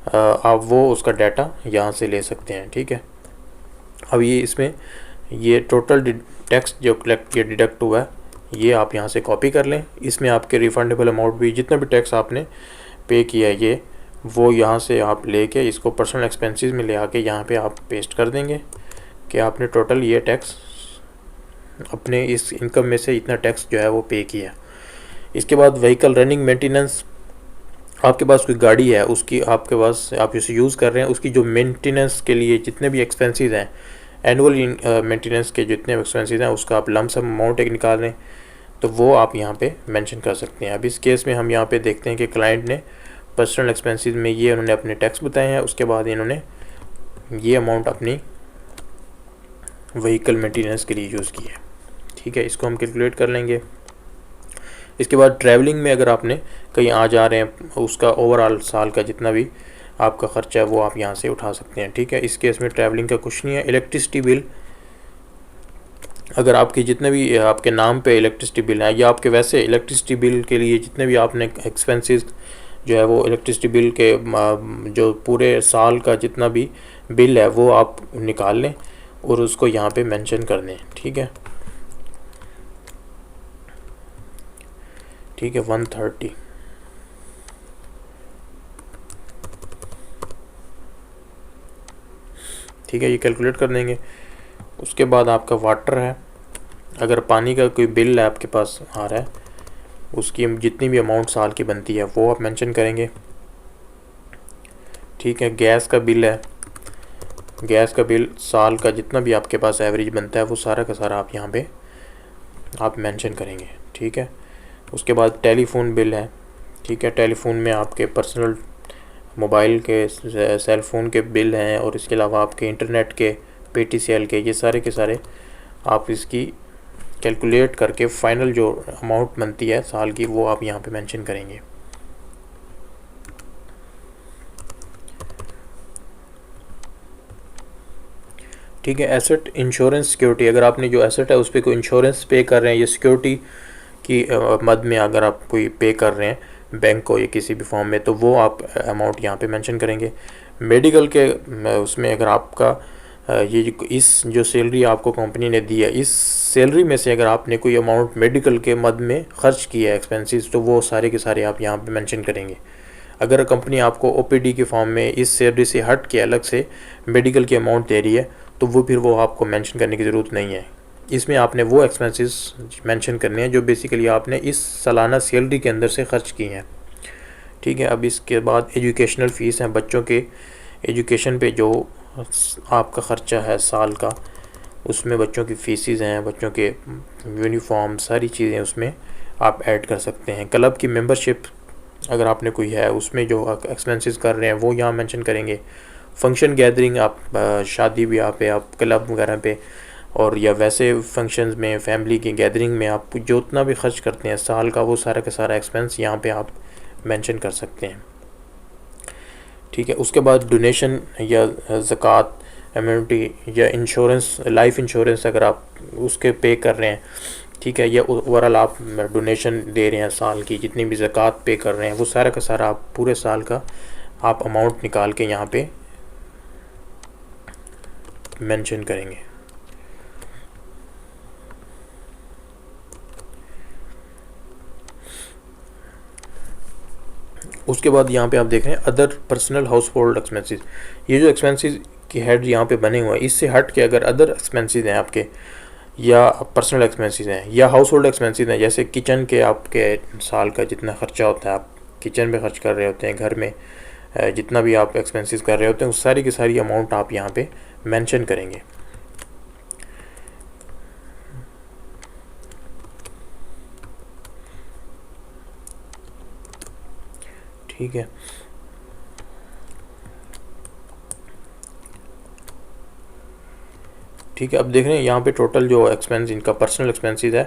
आप वो उसका डाटा यहाँ से ले सकते हैं। ठीक है, अब ये इसमें ये टोटल टैक्स जो कलेक्ट या डिडक्ट हुआ है ये आप यहाँ से कॉपी कर लें। इसमें आपके रिफंडेबल अमाउंट भी जितना भी टैक्स आपने पे किया है ये वो यहाँ से आप लेके इसको पर्सनल एक्सपेंसेस में ले आके यहाँ पे आप पेस्ट कर देंगे कि आपने टोटल ये टैक्स अपने इस इनकम में से इतना टैक्स जो है वो पे किया। इसके बाद व्हीकल रनिंग मेंटेनेंस, आपके पास कोई गाड़ी है उसकी आपके पास आप इसे यूज़ कर रहे हैं, उसकी जो मेंटेनेंस के लिए जितने भी एक्सपेंसेस हैं एनुअल मेंटेनेंस के जितने एक्सपेंसेस हैं उसका आप लमसम अमाउंट एक निकाल लें, तो वो आप यहाँ पे मेंशन कर सकते हैं। अब इस केस में हम यहाँ पे देखते हैं कि क्लाइंट ने पर्सनल एक्सपेंसेस में ये उन्होंने अपने टैक्स बताए हैं, उसके बाद इन्होंने ये अमाउंट अपनी व्हीकल मेंटेनेंस के लिए यूज़ की है। ठीक है, इसको हम कैलकुलेट कर लेंगे। इसके बाद ट्रैवलिंग में अगर आपने कहीं आ जा रहे हैं उसका ओवरऑल साल का जितना भी आपका ख़र्चा है वो आप यहाँ से उठा सकते हैं। ठीक है, इस केस में ट्रैवलिंग का कुछ नहीं है। इलेक्ट्रिसिटी बिल अगर आपकी जितने भी आपके नाम पे इलेक्ट्रिसिटी बिल हैं या आपके वैसे इलेक्ट्रिसिटी बिल के लिए जितने भी आपने एक्सपेंसेस जो है वो इलेक्ट्रिसिटी बिल के जो पूरे साल का जितना भी बिल है वो आप निकाल लें और उसको यहाँ पे मेंशन कर दें। ठीक है, ठीक है, 130। ठीक है, ये कैलकुलेट कर देंगे। उसके बाद आपका वाटर है, अगर पानी का कोई बिल है आपके पास आ रहा है, उसकी जितनी भी अमाउंट साल की बनती है वो आप मेंशन करेंगे। ठीक है, गैस का बिल है, गैस का बिल साल का जितना भी आपके पास एवरेज बनता है वो सारा का सारा आप यहाँ पे आप मेंशन करेंगे। ठीक है, उसके बाद टेलीफोन बिल है। ठीक है, टेलीफोन में आपके पर्सनल मोबाइल के सेल फ़ोन के बिल हैं और इसके अलावा आपके इंटरनेट के PTCL के, ये सारे के सारे आप इसकी कैलकुलेट करके फ़ाइनल जो अमाउंट बनती है साल की वो आप यहाँ पे मेंशन करेंगे। ठीक है, एसेट, इंश्योरेंस, सिक्योरिटी, अगर आपने जो एसेट है उस पर कोई इंश्योरेंस पे कर रहे हैं या सिक्योरिटी की मद में अगर आप कोई पे कर रहे हैं बैंक को या किसी भी फॉर्म में, तो वो आप अमाउंट यहाँ पे मेंशन करेंगे। मेडिकल के उसमें अगर आपका ये इस जो सैलरी आपको कंपनी ने दी है, इस सैलरी में से अगर आपने कोई अमाउंट मेडिकल के मद में खर्च किया है एक्सपेंसेस, तो वो सारे के सारे आप यहाँ पे मेंशन करेंगे। अगर कंपनी आपको OPD के फॉर्म में इस सैलरी से हट के अलग से मेडिकल की अमाउंट दे रही है, तो वो फिर वो आपको मेंशन करने की ज़रूरत नहीं है। इसमें आपने वो एक्सपेंसेस मेंशन करने हैं जो बेसिकली आपने इस सालाना सैलरी के अंदर से खर्च की हैं। ठीक है, अब इसके बाद एजुकेशनल फ़ीस हैं, बच्चों के एजुकेशन पे जो आपका ख़र्चा है साल का, उसमें बच्चों की फ़ीसेस हैं, बच्चों के यूनिफॉर्म, सारी चीज़ें उसमें आप ऐड कर सकते हैं। क्लब की मेंबरशिप अगर आपने कोई है उसमें जो एक्सपेंसेस कर रहे हैं वो यहाँ मेंशन करेंगे। फंक्शन गैदरिंग, आप शादी ब्याह पे, आप क्लब वगैरह पे और या वैसे फंक्शंस में, फैमिली की गैदरिंग में आप जो उतना भी खर्च करते हैं साल का, वो सारा का सारा एक्सपेंस यहाँ पे आप मेंशन कर सकते हैं। ठीक है, उसके बाद डोनेशन या ज़कात, इम्यूनिटी या इंश्योरेंस, लाइफ इंश्योरेंस अगर आप उसके पे कर रहे हैं, ठीक है, या ओवरऑल आप डोनेशन दे रहे हैं साल की, जितनी भी ज़कात पे कर रहे हैं वो सारा का सारा आप पूरे साल का आप अमाउंट निकाल के यहाँ पे मेंशन करेंगे। उसके बाद यहाँ पे आप देख रहे हैं other personal house hold expenses. ये जो एक्सपेंसेस के हेड यहाँ पे बने हुए हैं, इससे हट के अगर अदर एक्सपेंसेस हैं आपके, या पर्सनल एक्सपेंसेस हैं या हाउस होल्ड एक्सपेंसेस हैं, जैसे किचन के आपके साल का जितना खर्चा होता है आप किचन में खर्च कर रहे होते हैं, घर में जितना भी आप एक्सपेंसेस कर रहे होते हैं, उस सारी की सारी अमाउंट आप यहाँ पे मेंशन करेंगे। ठीक है, ठीक है, अब देख रहे हैं यहाँ पे टोटल जो एक्सपेंस इनका पर्सनल एक्सपेंसेस है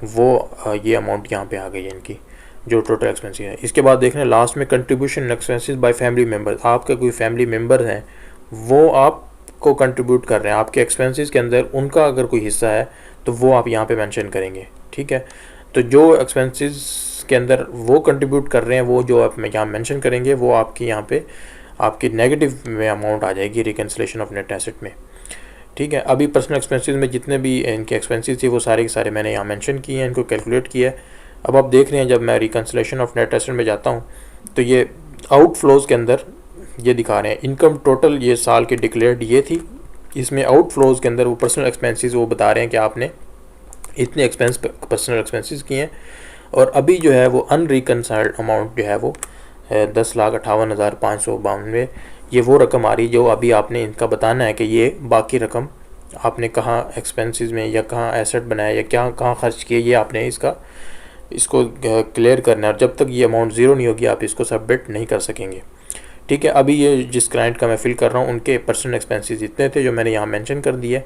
वो ये अमाउंट यहाँ पे आ गई है इनकी जो टोटल एक्सपेंसेस है। इसके बाद देख रहे हैं लास्ट में contribution expenses by family members. आपका कोई फैमिली मेम्बर हैं वो आपको कंट्रीब्यूट कर रहे हैं आपके एक्सपेंसेस के अंदर, उनका अगर कोई हिस्सा है तो वो आप यहाँ पे मेंशन करेंगे। ठीक है, तो जो एक्सपेंसेस के अंदर वो कंट्रीब्यूट कर रहे हैं वो जो आप यहाँ मेंशन करेंगे वो आपकी यहाँ पे आपकी नेगेटिव में अमाउंट आ जाएगी रिकन्सिलेशन ऑफ नेट एसेट में। ठीक है, अभी पर्सनल एक्सपेंसेस में जितने भी इनके एक्सपेंसेस थे वो सारे के सारे मैंने यहाँ मेंशन किए हैं, इनको कैलकुलेट किया है। अब आप देख रहे हैं जब मैं रिकन्सिलेशन ऑफ नेट एसेट में जाता हूँ तो ये आउटफ्लोज़ के अंदर ये दिखा रहे हैं इनकम टोटल ये साल की डिक्लेयर्ड ये थी, इसमें आउटफ्लोज़ के अंदर वो पर्सनल एक्सपेंसेस वो बता रहे हैं कि आपने इतने एक्सपेंस पर्सनल एक्सपेंसेस किए हैं, और अभी जो है वो अनरिकनसाइल्ड अमाउंट जो है वो 10,58,592 ये वो रकम आ रही जो अभी आपने इनका बताना है कि ये बाकी रकम आपने कहाँ एक्सपेंसेस में या कहाँ एसेट बनाया या क्या कहाँ खर्च किए, ये आपने इसको क्लियर करना है, और जब तक ये अमाउंट ज़ीरो नहीं होगी आप इसको सबमिट नहीं कर सकेंगे। ठीक है, अभी ये जिस क्लाइंट का मैं फिल कर रहा हूँ उनके पर्सनल एक्सपेंसेस इतने थे जो मैंने यहाँ मेंशन कर दिए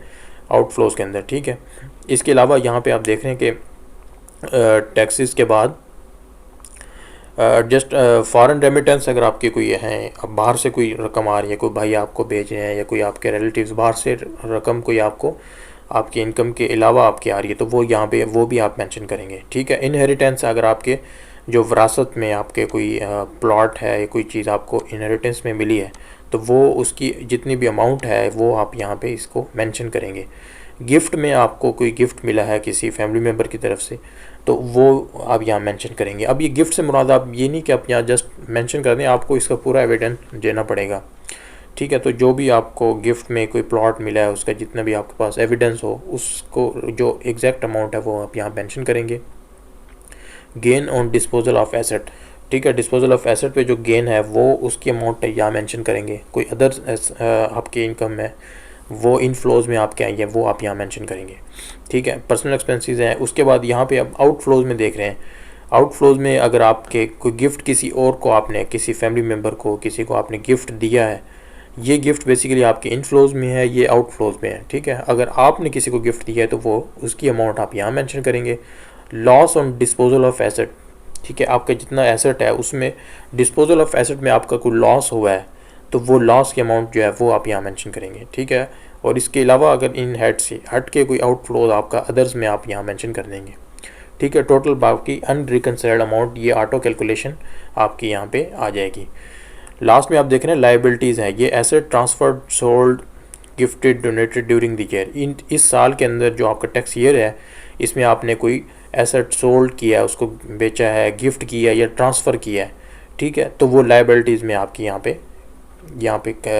आउटफ्लोज़ के अंदर। ठीक है, इसके अलावा यहाँ पे आप देख रहे हैं कि टैक्सेस के बाद जस्ट फॉरेन रेमिटेंस अगर आपके कोई हैं, अब बाहर से कोई रकम आ रही है, कोई भाई आपको भेज रहे हैं या कोई आपके रिलेटिव्स बाहर से रकम कोई आपको आपकी इनकम के अलावा आपकी आ रही है, तो वो यहाँ पे वो भी आप मेंशन करेंगे। ठीक है। इनहेरिटेंस, अगर आपके जो विरासत में आपके कोई प्लॉट है या कोई चीज़ आपको इनहेरिटेंस में मिली है, तो वो उसकी जितनी भी अमाउंट है वो आप यहाँ पे इसको मेंशन करेंगे। गिफ्ट में आपको कोई गिफ्ट मिला है किसी फैमिली मेम्बर की तरफ से, तो वो आप यहाँ मेंशन करेंगे। अब ये गिफ्ट से मुराद आप ये नहीं कि आप यहाँ जस्ट मेंशन कर दें, आपको इसका पूरा एविडेंस देना पड़ेगा। ठीक है। तो जो भी आपको गिफ्ट में कोई प्लॉट मिला है उसका जितना भी आपके पास एविडेंस हो, उसको जो एग्जैक्ट अमाउंट है वो आप यहाँ मेंशन करेंगे। Gain on disposal of asset, ठीक है, डिस्पोजल ऑफ एसेट पे जो गेन है वो उसकी अमाउंट यहाँ मेंशन करेंगे। कोई अदर आपकी इनकम है वो इनफ्लोज में आपके आई है वो आप यहाँ मेंशन करेंगे। ठीक है। पर्सनल एक्सपेंसेस हैं। उसके बाद यहाँ पे अब आउटफ्लोज में देख रहे हैं। आउटफ्लोज में अगर आपके कोई गिफ्ट किसी और को आपने, किसी फैमिली मेम्बर को, किसी को आपने गिफ्ट दिया है, ये गिफ्ट बेसिकली आपके इनफ्लोज में है, ये आउटफ्लोज में है। ठीक है। अगर आपने किसी को गिफ्ट दिया है तो वो उसकी अमाउंट आप यहाँ मेंशन करेंगे। Loss on disposal of asset, ठीक है, आपका जितना एसेट है उसमें डिस्पोजल ऑफ एसेट में आपका कोई लॉस हुआ है तो वो लॉस की अमाउंट जो है वो आप यहाँ मेंशन करेंगे। ठीक है। और इसके अलावा अगर इन हेड से हट के कोई आउटफ्लो आपका अदर्स में आप यहाँ मेंशन कर देंगे। ठीक है। टोटल बाकी अनरिकन्सिलर्ड अमाउंट ये ऑटो कैलकुलेशन आपकी यहाँ पे आ जाएगी। लास्ट में आप देख रहे हैं लाइबिलिटीज़ है, ये asset transferred, sold, gifted, donated during the year. In इस साल के अंदर जो आपका टैक्स ईयर है इसमें आपने कोई एसेट सोल्ड किया है, उसको बेचा है, गिफ्ट किया है या ट्रांसफ़र किया है। ठीक है। तो वो लाइबिलिटीज़ में आपकी यहाँ पे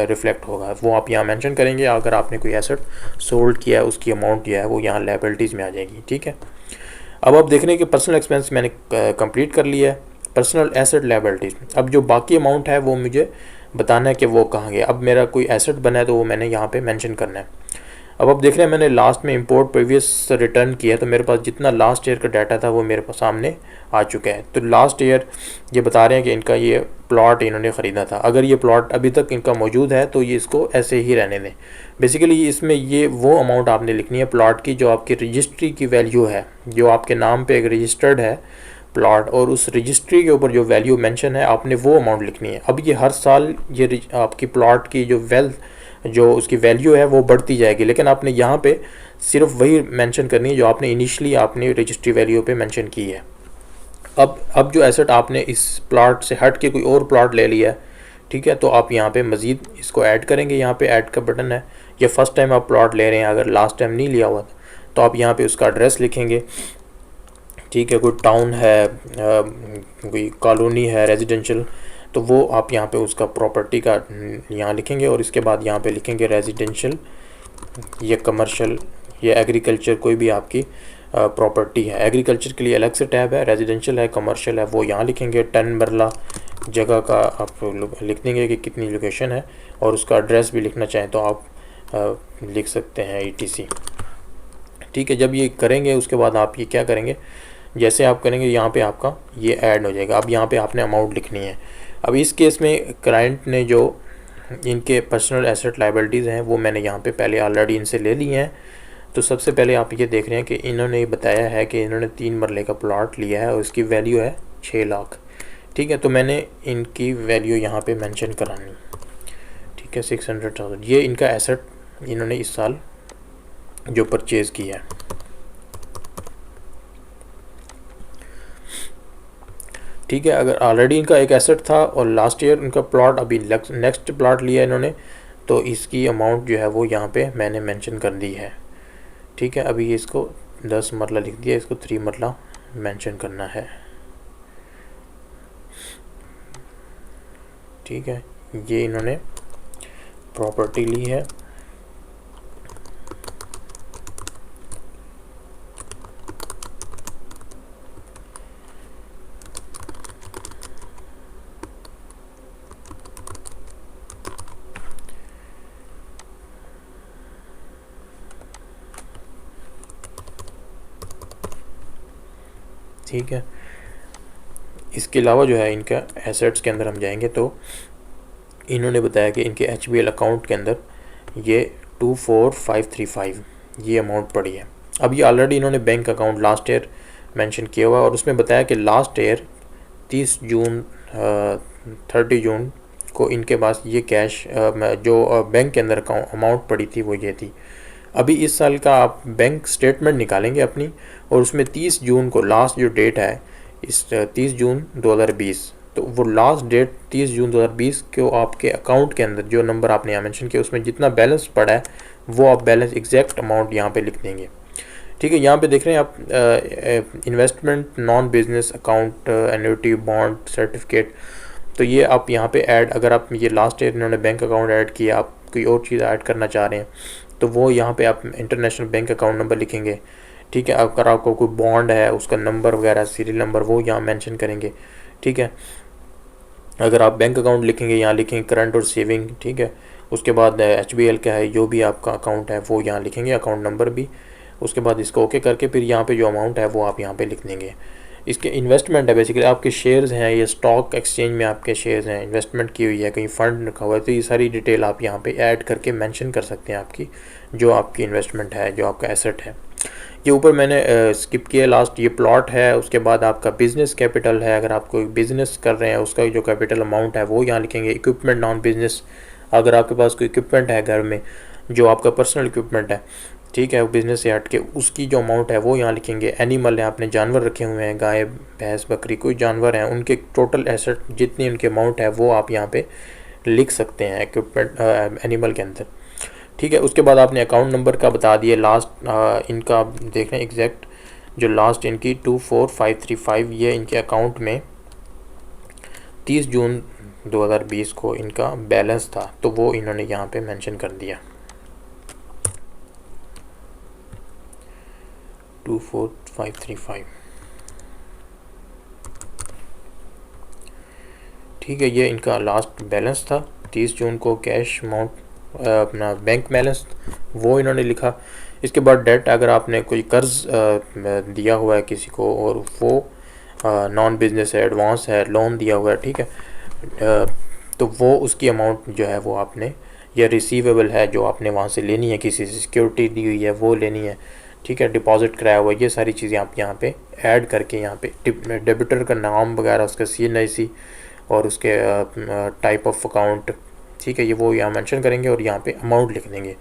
रिफ्लेक्ट होगा, वो आप यहाँ मेंशन करेंगे। अगर आपने कोई एसेट सोल्ड किया है उसकी अमाउंट जो है वो यहाँ लाइबिलिटीज़ में आ जाएगी। ठीक है। अब आप देख रहे हैं कि पर्सनल एक्सपेंस मैंने कंप्लीट कर लिया है, पर्सनल एसेट लाइबिलिटीज़। अब जो बाकी अमाउंट है वो मुझे बताना है कि वो कहाँ गया। अब मेरा कोई एसेट बना है तो वो मैंने यहाँ पे मेंशन करना है। अब आप देख रहे हैं मैंने लास्ट में इंपोर्ट प्रीवियस रिटर्न किया, तो मेरे पास जितना लास्ट ईयर का डाटा था वो मेरे पास सामने आ चुका है। तो लास्ट ईयर ये बता रहे हैं कि इनका ये प्लॉट इन्होंने ख़रीदा था। अगर ये प्लॉट अभी तक इनका मौजूद है तो ये इसको ऐसे ही रहने दें। बेसिकली इसमें ये वो अमाउंट आपने लिखनी है प्लॉट की जो आपकी रजिस्ट्री की वैल्यू है, जो आपके नाम पे एक रजिस्टर्ड है प्लॉट, और उस रजिस्ट्री के ऊपर जो वैल्यू मेंशन है आपने वो अमाउंट लिखनी है। अब ये हर साल ये आपकी प्लॉट की जो जो उसकी वैल्यू है वो बढ़ती जाएगी, लेकिन आपने यहाँ पे सिर्फ वही मेंशन करनी है जो आपने इनिशियली आपने रजिस्ट्री वैल्यू पे मेंशन की है। अब जो एसेट आपने इस प्लॉट से हट के कोई और प्लॉट ले लिया है, ठीक है, तो आप यहाँ पे मज़ीद इसको ऐड करेंगे। यहाँ पे ऐड का बटन है, या फर्स्ट टाइम आप प्लॉट ले रहे हैं, अगर लास्ट टाइम नहीं लिया हुआ था तो आप यहाँ पे उसका एड्रेस लिखेंगे। ठीक है। कोई टाउन है, कोई कॉलोनी है रेजिडेंशियल, तो वो आप यहाँ पे उसका प्रॉपर्टी का यहाँ लिखेंगे, और इसके बाद यहाँ पे लिखेंगे रेजिडेंशियल या कमर्शियल या एग्रीकल्चर, कोई भी आपकी प्रॉपर्टी है। एग्रीकल्चर के लिए अलग से टैब है, रेजिडेंशियल है, कमर्शियल है, वो यहाँ लिखेंगे। 10 मरला जगह का आप लिख देंगे कि कितनी लोकेशन है, और उसका एड्रेस भी लिखना चाहें तो आप लिख सकते हैं ETC। ठीक है। जब ये करेंगे उसके बाद आप ये क्या करेंगे, जैसे आप करेंगे यहाँ पे आपका ये ऐड हो जाएगा। अब यहाँ पे आपने अमाउंट लिखनी है। अब इस केस में क्लाइंट ने जो इनके पर्सनल एसेट लाइबिलिटीज़ हैं वो मैंने यहाँ पे पहले ऑलरेडी इनसे ले ली हैं। तो सबसे पहले आप ये देख रहे हैं कि इन्होंने ये बताया है कि इन्होंने 3 मरले का प्लॉट लिया है और उसकी वैल्यू है 6 लाख। ठीक है। तो मैंने इनकी वैल्यू यहाँ पे मेंशन करानी। ठीक है। 600,000 ये इनका एसेट इन्होंने इस साल जो परचेज़ किया है। ठीक है। अगर ऑलरेडी इनका एक एसेट था और लास्ट ईयर इनका प्लॉट, अभी नेक्स्ट प्लॉट लिया इन्होंने, तो इसकी अमाउंट जो है वो यहाँ पे मैंने मेंशन कर दी है। ठीक है। अभी इसको 10 मरला लिख दिया, इसको 3 मरला मेंशन करना है। ठीक है। ये इन्होंने प्रॉपर्टी ली है। ठीक है। इसके अलावा जो है इनका एसेट्स के अंदर हम जाएंगे तो इन्होंने बताया कि इनके HBL अकाउंट के अंदर ये 24,535 ये अमाउंट पड़ी है। अब ये ऑलरेडी इन्होंने bank account last year mention किया हुआ, और उसमें बताया कि लास्ट ईयर 30 जून 30 जून को इनके पास ये कैश जो बैंक के अंदर अमाउंट पड़ी थी वो ये थी। अभी इस साल का आप बैंक स्टेटमेंट निकालेंगे अपनी, और उसमें 30 जून को लास्ट जो डेट है, इस 30 जून 2020, तो वो लास्ट डेट 30 जून 2020 को आपके अकाउंट के अंदर जो नंबर आपने यहाँ मेंशन किया उसमें जितना बैलेंस पड़ा है वो आप बैलेंस एग्जैक्ट अमाउंट यहाँ पे लिख देंगे। ठीक है, यहाँ पे देख रहे हैं आप investment, non business account, annuity, bond, certificate, तो ये आप यहाँ पे ऐड, अगर आप ये लास्ट ईयर इन्होंने बैंक अकाउंट ऐड किया, आप कोई और चीज़ ऐड करना चाह रहे हैं तो वो यहाँ पे आप इंटरनेशनल बैंक अकाउंट नंबर लिखेंगे। ठीक है, अगर आपको कोई बॉन्ड है उसका नंबर वगैरह, सीरियल नंबर, वो यहाँ मेंशन करेंगे। ठीक है, अगर आप बैंक अकाउंट लिखेंगे यहाँ लिखेंगे करंट और सेविंग। ठीक है, उसके बाद HBL का है, जो भी आपका अकाउंट है वो यहाँ लिखेंगे, अकाउंट नंबर भी। उसके बाद इसको ओके करके फिर यहाँ पे जो अमाउंट है वो आप यहाँ पे लिख देंगे। इसके इन्वेस्टमेंट है, बेसिकली आपके शेयर्स हैं, ये स्टॉक एक्सचेंज में आपके शेयर्स हैं, इन्वेस्टमेंट की हुई है, कहीं फ़ंड रखा हुआ है, तो ये सारी डिटेल आप यहाँ पे ऐड करके मेंशन कर सकते हैं आपकी जो आपकी इन्वेस्टमेंट है, जो आपका एसेट है। ये ऊपर मैंने स्किप किया लास्ट, ये प्लॉट है। उसके बाद आपका बिज़नेस कैपिटल है, अगर आप कोई बिज़नेस कर रहे हैं उसका जो कैपिटल अमाउंट है वो यहाँ लिखेंगे। इक्विपमेंट, नॉन बिज़नेस, अगर आपके पास कोई इक्विपमेंट है घर में जो आपका पर्सनल इक्विपमेंट है, ठीक है, बिज़नेस से हट के, उसकी जो अमाउंट है वो यहाँ लिखेंगे। एनिमल है, आपने जानवर रखे हुए हैं, गाय, भैंस, बकरी, कोई जानवर हैं, उनके टोटल एसेट जितनी उनकी अमाउंट है वो आप यहाँ पे लिख सकते हैं इक्विपमेंट एनिमल के अंदर। ठीक है, उसके बाद आपने अकाउंट नंबर का बता दिए लास्ट, इनका आप देख रहे हैं एग्जैक्ट जो लास्ट इनकी 24535, ये इनके अकाउंट में 30 जून 2020 को इनका बैलेंस था, तो वो इन्होंने यहाँ पे मेंशन कर दिया 24535। ठीक है, ये इनका लास्ट बैलेंस था 30 जून को, कैश अमाउंट, अपना बैंक बैलेंस वो इन्होंने लिखा। इसके बाद डेट, अगर आपने कोई कर्ज दिया हुआ है किसी को और वो नॉन बिजनेस है, एडवांस है, लोन दिया हुआ है, ठीक है, तो वो उसकी अमाउंट जो है वो आपने, या रिसीवेबल है जो आपने वहाँ से लेनी है, किसी से सिक्योरिटी दी हुई है वो लेनी है। ठीक है, डिपॉजिट कराया हुआ, ये सारी चीज़ें आप यहाँ पे ऐड करके यहाँ पे डेबिटर का नाम वगैरह, उसका CNIC और उसके टाइप ऑफ अकाउंट, ठीक है, ये वो यहाँ मेंशन करेंगे और यहाँ पे अमाउंट लिख देंगे।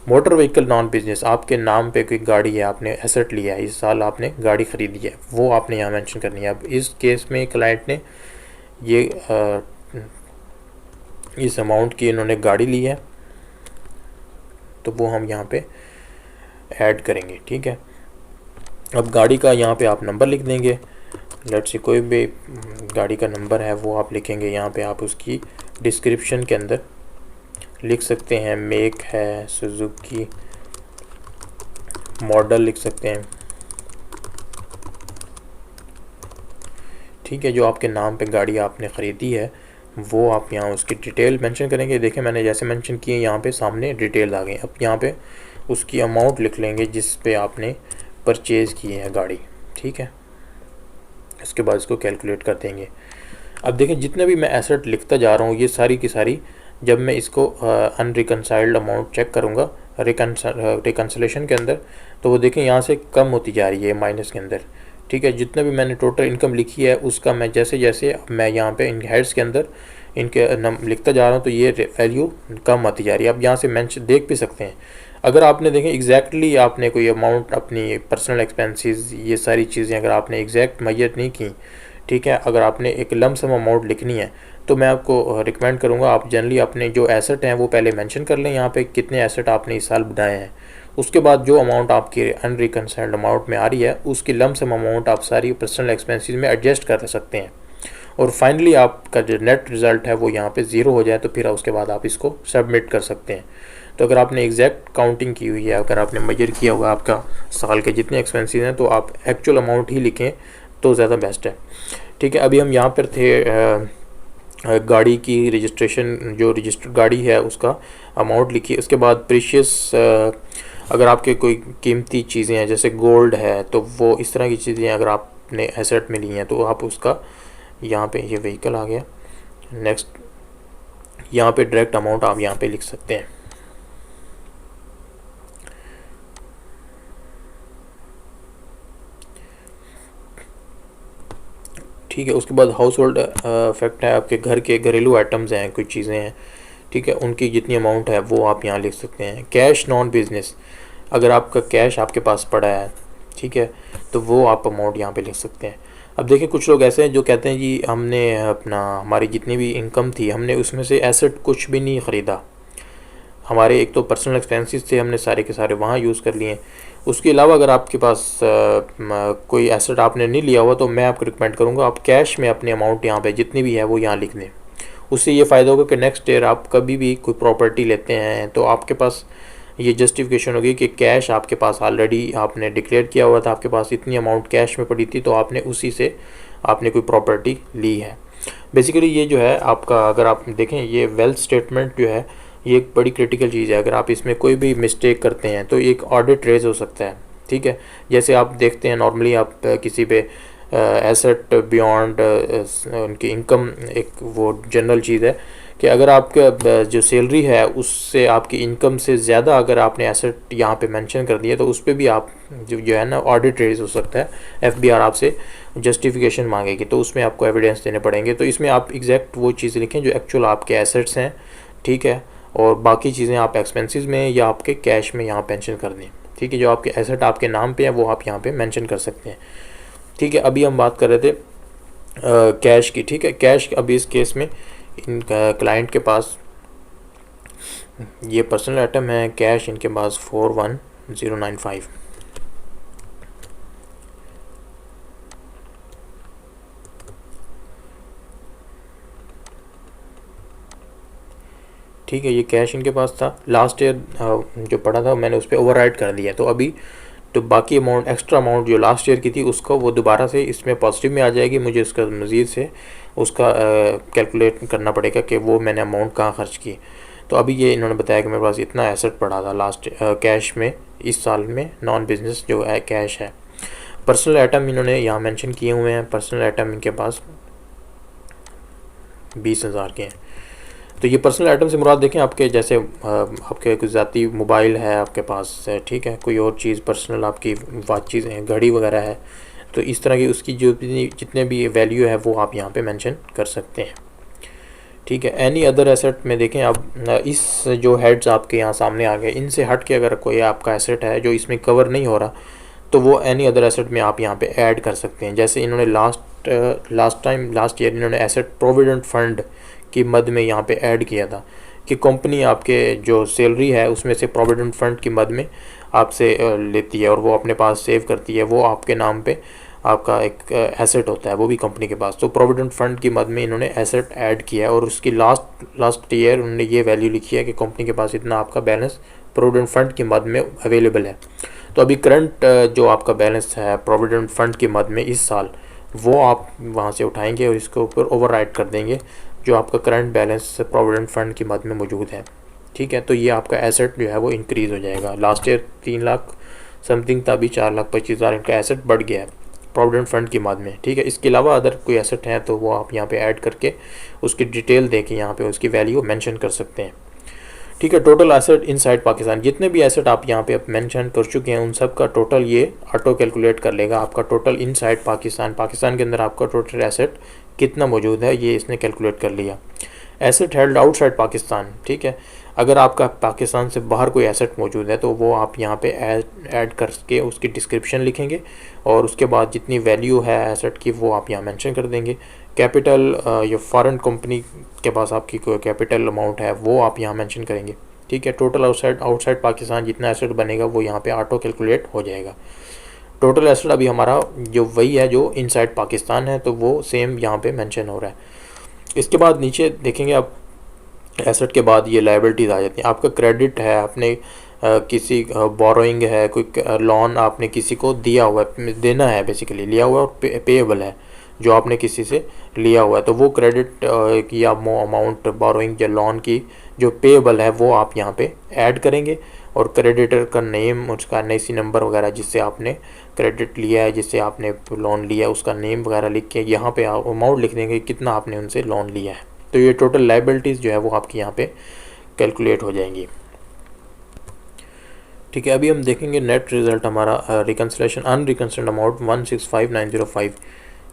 मोटर व्हीकल नॉन बिजनेस, आपके नाम पे कोई गाड़ी है, आपने एसेट लिया है, इस साल आपने गाड़ी ख़रीदी है, वो आपने यहाँ मेंशन करनी है। अब इस केस में क्लाइंट ने ये इस अमाउंट की इन्होंने गाड़ी ली है, तो वो हम यहाँ पे ऐड करेंगे। ठीक है, अब गाड़ी का यहाँ पे आप नंबर लिख देंगे। लेट्स से कोई भी गाड़ी का नंबर है वो आप लिखेंगे यहाँ पे। आप उसकी डिस्क्रिप्शन के अंदर लिख सकते हैं, मेक है सुजुकी, मॉडल लिख सकते हैं। ठीक है, जो आपके नाम पे गाड़ी आपने ख़रीदी है वो आप यहाँ उसकी डिटेल मेंशन करेंगे। देखें मैंने जैसे मेंशन किए यहाँ पे सामने डिटेल आ गई। अब यहाँ पे उसकी अमाउंट लिख लेंगे जिस पे आपने परचेज़ की है गाड़ी। ठीक है, इसके बाद इसको कैलकुलेट कर देंगे। अब देखें जितने भी मैं एसेट लिखता जा रहा हूँ ये सारी की सारी, जब मैं इसको अनरिकनसाइल्ड अमाउंट चेक करूँगा रिकन्सलेशन के अंदर, तो वो देखें यहाँ से कम होती जा रही है माइनस के अंदर। ठीक है, जितना भी मैंने टोटल इनकम लिखी है उसका मैं जैसे जैसे मैं यहाँ पे इन हेड्स के अंदर इनके लिखता जा रहा हूँ तो ये वैल्यू कम आती जा रही है। आप यहाँ से मेंशन देख भी सकते हैं। अगर आपने देखें एग्जैक्टली आपने कोई अमाउंट अपनी पर्सनल एक्सपेंसेस, ये सारी चीज़ें अगर आपने एग्जैक्ट मैयत नहीं की, ठीक है, अगर आपने एक लमसम अमाउंट लिखनी है तो मैं आपको रिकमेंड करूँगा आप जनरली अपने जो एसेट हैं वो पहले मेंशन कर लें यहाँ पे कितने एसेट आपने इस साल बनाए हैं। उसके बाद जो अमाउंट आपकी अनरिकनसाइल्ड अमाउंट में आ रही है उसकी लमसम अमाउंट आप सारी पर्सनल एक्सपेंसेस में एडजस्ट कर सकते हैं, और फाइनली आपका जो नेट रिज़ल्ट है वो यहाँ पे ज़ीरो हो जाए तो फिर उसके बाद आप इसको सबमिट कर सकते हैं। तो अगर आपने एग्जैक्ट काउंटिंग की हुई है, अगर आपने मेजर किया हुआ आपका साल के जितने एक्सपेंसेस हैं, तो आप एक्चुअल अमाउंट ही लिखें तो ज़्यादा बेस्ट है। ठीक है, अभी हम यहाँ पर थे गाड़ी की रजिस्ट्रेशन, जो रजिस्टर्ड गाड़ी है उसका अमाउंट लिखिए। उसके बाद प्रीशियस, अगर आपके कोई कीमती चीज़ें हैं जैसे गोल्ड है, तो वो इस तरह की चीज़ें अगर आपने एसेट में ली हैं तो आप उसका यहाँ पे ये व्हीकल आ गया। नेक्स्ट यहाँ पे डायरेक्ट अमाउंट आप यहाँ पे लिख सकते हैं। ठीक है, उसके बाद हाउस होल्ड इफेक्ट है, आपके घर के घरेलू आइटम्स हैं, कोई चीज़ें हैं, ठीक है, उनकी जितनी अमाउंट है वो आप यहाँ लिख सकते हैं। कैश नॉन बिजनेस, अगर आपका कैश आपके पास पड़ा है, ठीक है, तो वो आप अमाउंट यहाँ पे लिख सकते हैं। अब देखिए कुछ लोग ऐसे हैं जो कहते हैं जी हमने अपना हमारी जितनी भी इनकम थी हमने उसमें से एसेट कुछ भी नहीं ख़रीदा, हमारे एक तो पर्सनल एक्सपेंसेस थे हमने सारे के सारे वहाँ यूज़ कर लिए। उसके अलावा अगर आपके पास कोई एसेट आपने नहीं लिया हुआ तो मैं आपको रिकमेंड करूँगा आप कैश में अपनी अमाउंट यहाँ पे जितनी भी है वो यहाँ लिख दें। उससे ये फ़ायदा होगा कि नेक्स्ट ईयर आप कभी भी कोई प्रॉपर्टी लेते हैं तो आपके पास ये जस्टिफिकेशन होगी कि कैश आपके पास ऑलरेडी आपने डिक्लेयर किया हुआ था, आपके पास इतनी अमाउंट कैश में पड़ी थी तो आपने उसी से आपने कोई प्रॉपर्टी ली है। बेसिकली ये जो है आपका, अगर आप देखें ये वेल्थ स्टेटमेंट जो है ये एक बड़ी क्रिटिकल चीज़ है। अगर आप इसमें कोई भी मिस्टेक करते हैं तो एक ऑडिट रेज हो सकता है, ठीक है। जैसे आप देखते हैं नॉर्मली आप किसी पे एसेट बियॉन्ड उनकी इनकम एक वो जनरल चीज़ है कि अगर आपका जो सैलरी है उससे आपकी इनकम से ज़्यादा अगर आपने एसेट यहाँ पे मेंशन कर दिया तो उस पर भी आप जो है ना ऑडिट रेज हो सकता है, एफबीआर आपसे जस्टिफिकेशन मांगेगी तो उसमें आपको एविडेंस देने पड़ेंगे। तो इसमें आप एग्जैक्ट वो चीज़ लिखें जो एक्चुअल आपके एसेट्स हैं, ठीक है, और बाकी चीज़ें आप एक्सपेंसेस में या आपके कैश में यहाँ मेंशन कर दें, ठीक है। जो आपके एसेट आपके नाम पे है वो आप यहाँ पे मेंशन कर सकते हैं, ठीक है। अभी हम बात कर रहे थे कैश की, ठीक है। कैश अभी इस केस में इन क्लाइंट के पास ये पर्सनल आइटम है, कैश इनके पास 41095, ठीक है। ये कैश इनके पास था, लास्ट ईयर जो पड़ा था मैंने उस पर ओवरराइड कर दिया, तो अभी तो बाकी अमाउंट एक्स्ट्रा अमाउंट जो लास्ट ईयर की थी उसको वो दोबारा से इसमें पॉजिटिव में आ जाएगी। मुझे उसका मज़ीद से उसका कैलकुलेट करना पड़ेगा कि वो मैंने अमाउंट कहाँ खर्च की। तो अभी ये इन्होंने बताया कि मेरे पास इतना एसेट पड़ा था लास्ट कैश में इस साल में, नॉन बिजनेस जो है कैश है। पर्सनल आइटम इन्होंने यहाँ मेंशन किए हुए हैं, पर्सनल आइटम इनके पास 20,000 के हैं। तो ये पर्सनल आइटम से मुराद देखें आपके जैसे आपके कोई ज़ाती मोबाइल है आपके पास, ठीक है, कोई और चीज़ पर्सनल आपकी वाच चीज़ें हैं, घड़ी वगैरह है, तो इस तरह की उसकी जो जितने भी वैल्यू है वो आप यहाँ पे मेंशन कर सकते हैं, ठीक है। एनी अदर एसेट में देखें अब इस जो हेड्स आपके यहाँ सामने आ गए इनसे हट के अगर कोई आपका एसेट है जो इसमें कवर नहीं हो रहा तो वो एनी अदर एसेट में आप यहाँ पे ऐड कर सकते हैं। जैसे इन्होंने लास्ट ईयर इन्होंने एसेट प्रोविडेंट फंड की मद में यहाँ पे ऐड किया था कि कंपनी आपके जो सैलरी है उसमें से प्रोविडेंट फंड की मद में आपसे लेती है और वो अपने पास सेव करती है, वो आपके नाम पे आपका एक एसेट होता है वो भी कंपनी के पास। तो प्रोविडेंट फंड की मद में इन्होंने एसेट ऐड किया है और उसकी लास्ट ईयर उन्होंने ये वैल्यू लिखी है कि कंपनी के पास इतना आपका बैलेंस प्रोविडेंट फंड की मद में अवेलेबल है। तो अभी करंट जो आपका बैलेंस है प्रोविडेंट फंड की मद में इस साल वो आप वहाँ से उठाएंगे और इसके ऊपर ओवरराइड कर देंगे जो आपका करंट बैलेंस प्रोविडेंट फंड की मद में मौजूद है, ठीक है। तो ये आपका एसेट जो है वो इंक्रीज़ हो जाएगा। लास्ट ईयर 3 लाख समथिंग था, अभी 4,25,000 इनका एसेट बढ़ गया है प्रोविडेंट फंड की मद में, ठीक है। इसके अलावा अदर कोई एसेट है तो वो आप यहाँ पे ऐड करके उसकी डिटेल दे के यहाँ पे उसकी वैल्यू मेंशन कर सकते हैं, ठीक है। टोटल एसेट इनसाइड पाकिस्तान, जितने भी एसेट आप यहाँ पे मेंशन कर चुके हैं उन सब का टोटल ये ऑटो कैलकुलेट कर लेगा आपका टोटल इनसाइड पाकिस्तान, पाकिस्तान के अंदर आपका टोटल एसेट कितना मौजूद है ये इसने कैलकुलेट कर लिया। एसेट हेल्ड आउटसाइड पाकिस्तान, ठीक है, अगर आपका पाकिस्तान से बाहर कोई एसेट मौजूद है तो वो आप यहाँ पे ऐड करके उसकी डिस्क्रिप्शन लिखेंगे और उसके बाद जितनी वैल्यू है एसेट की वो आप यहाँ मेंशन कर देंगे। कैपिटल या फॉरेन कंपनी के पास आपकी कोई कैपिटल अमाउंट है वो आप यहाँ मेंशन करेंगे, ठीक है। टोटल आउटसाइड पाकिस्तान जितना एसेट बनेगा वो यहाँ पे ऑटो कैलकुलेट हो जाएगा। टोटल एसेट अभी हमारा जो वही है जो इनसाइड पाकिस्तान है तो वो सेम यहाँ पे मेंशन हो रहा है। इसके बाद नीचे देखेंगे आप एसेट के बाद ये लायबिलिटीज़ आ जाती हैं। आपका क्रेडिट है, आपने किसी बोरोइंग है, कोई लोन आपने किसी को दिया हुआ है, देना है बेसिकली, लिया हुआ और पेएबल है जो आपने किसी से लिया हुआ है तो वो क्रेडिट या अमाउंट बोरोइंग या लोन की जो पेएबल है वो आप यहाँ पे ऐड करेंगे और क्रेडिटर का नेम, उसका NIC नंबर वगैरह जिससे आपने क्रेडिट लिया है, जिससे आपने लोन लिया है उसका नेम वगैरह लिख के यहाँ पे आप अमाउंट लिख देंगे कितना आपने उनसे लोन लिया है। तो ये टोटल लायबिलिटीज़ जो है वो आपकी यहाँ पे कैलकुलेट हो जाएंगी, ठीक है। अभी हम देखेंगे नेट रिज़ल्ट हमारा रिकन्सिलेशन अनरिकन्सिल्ड अमाउंट 165,905,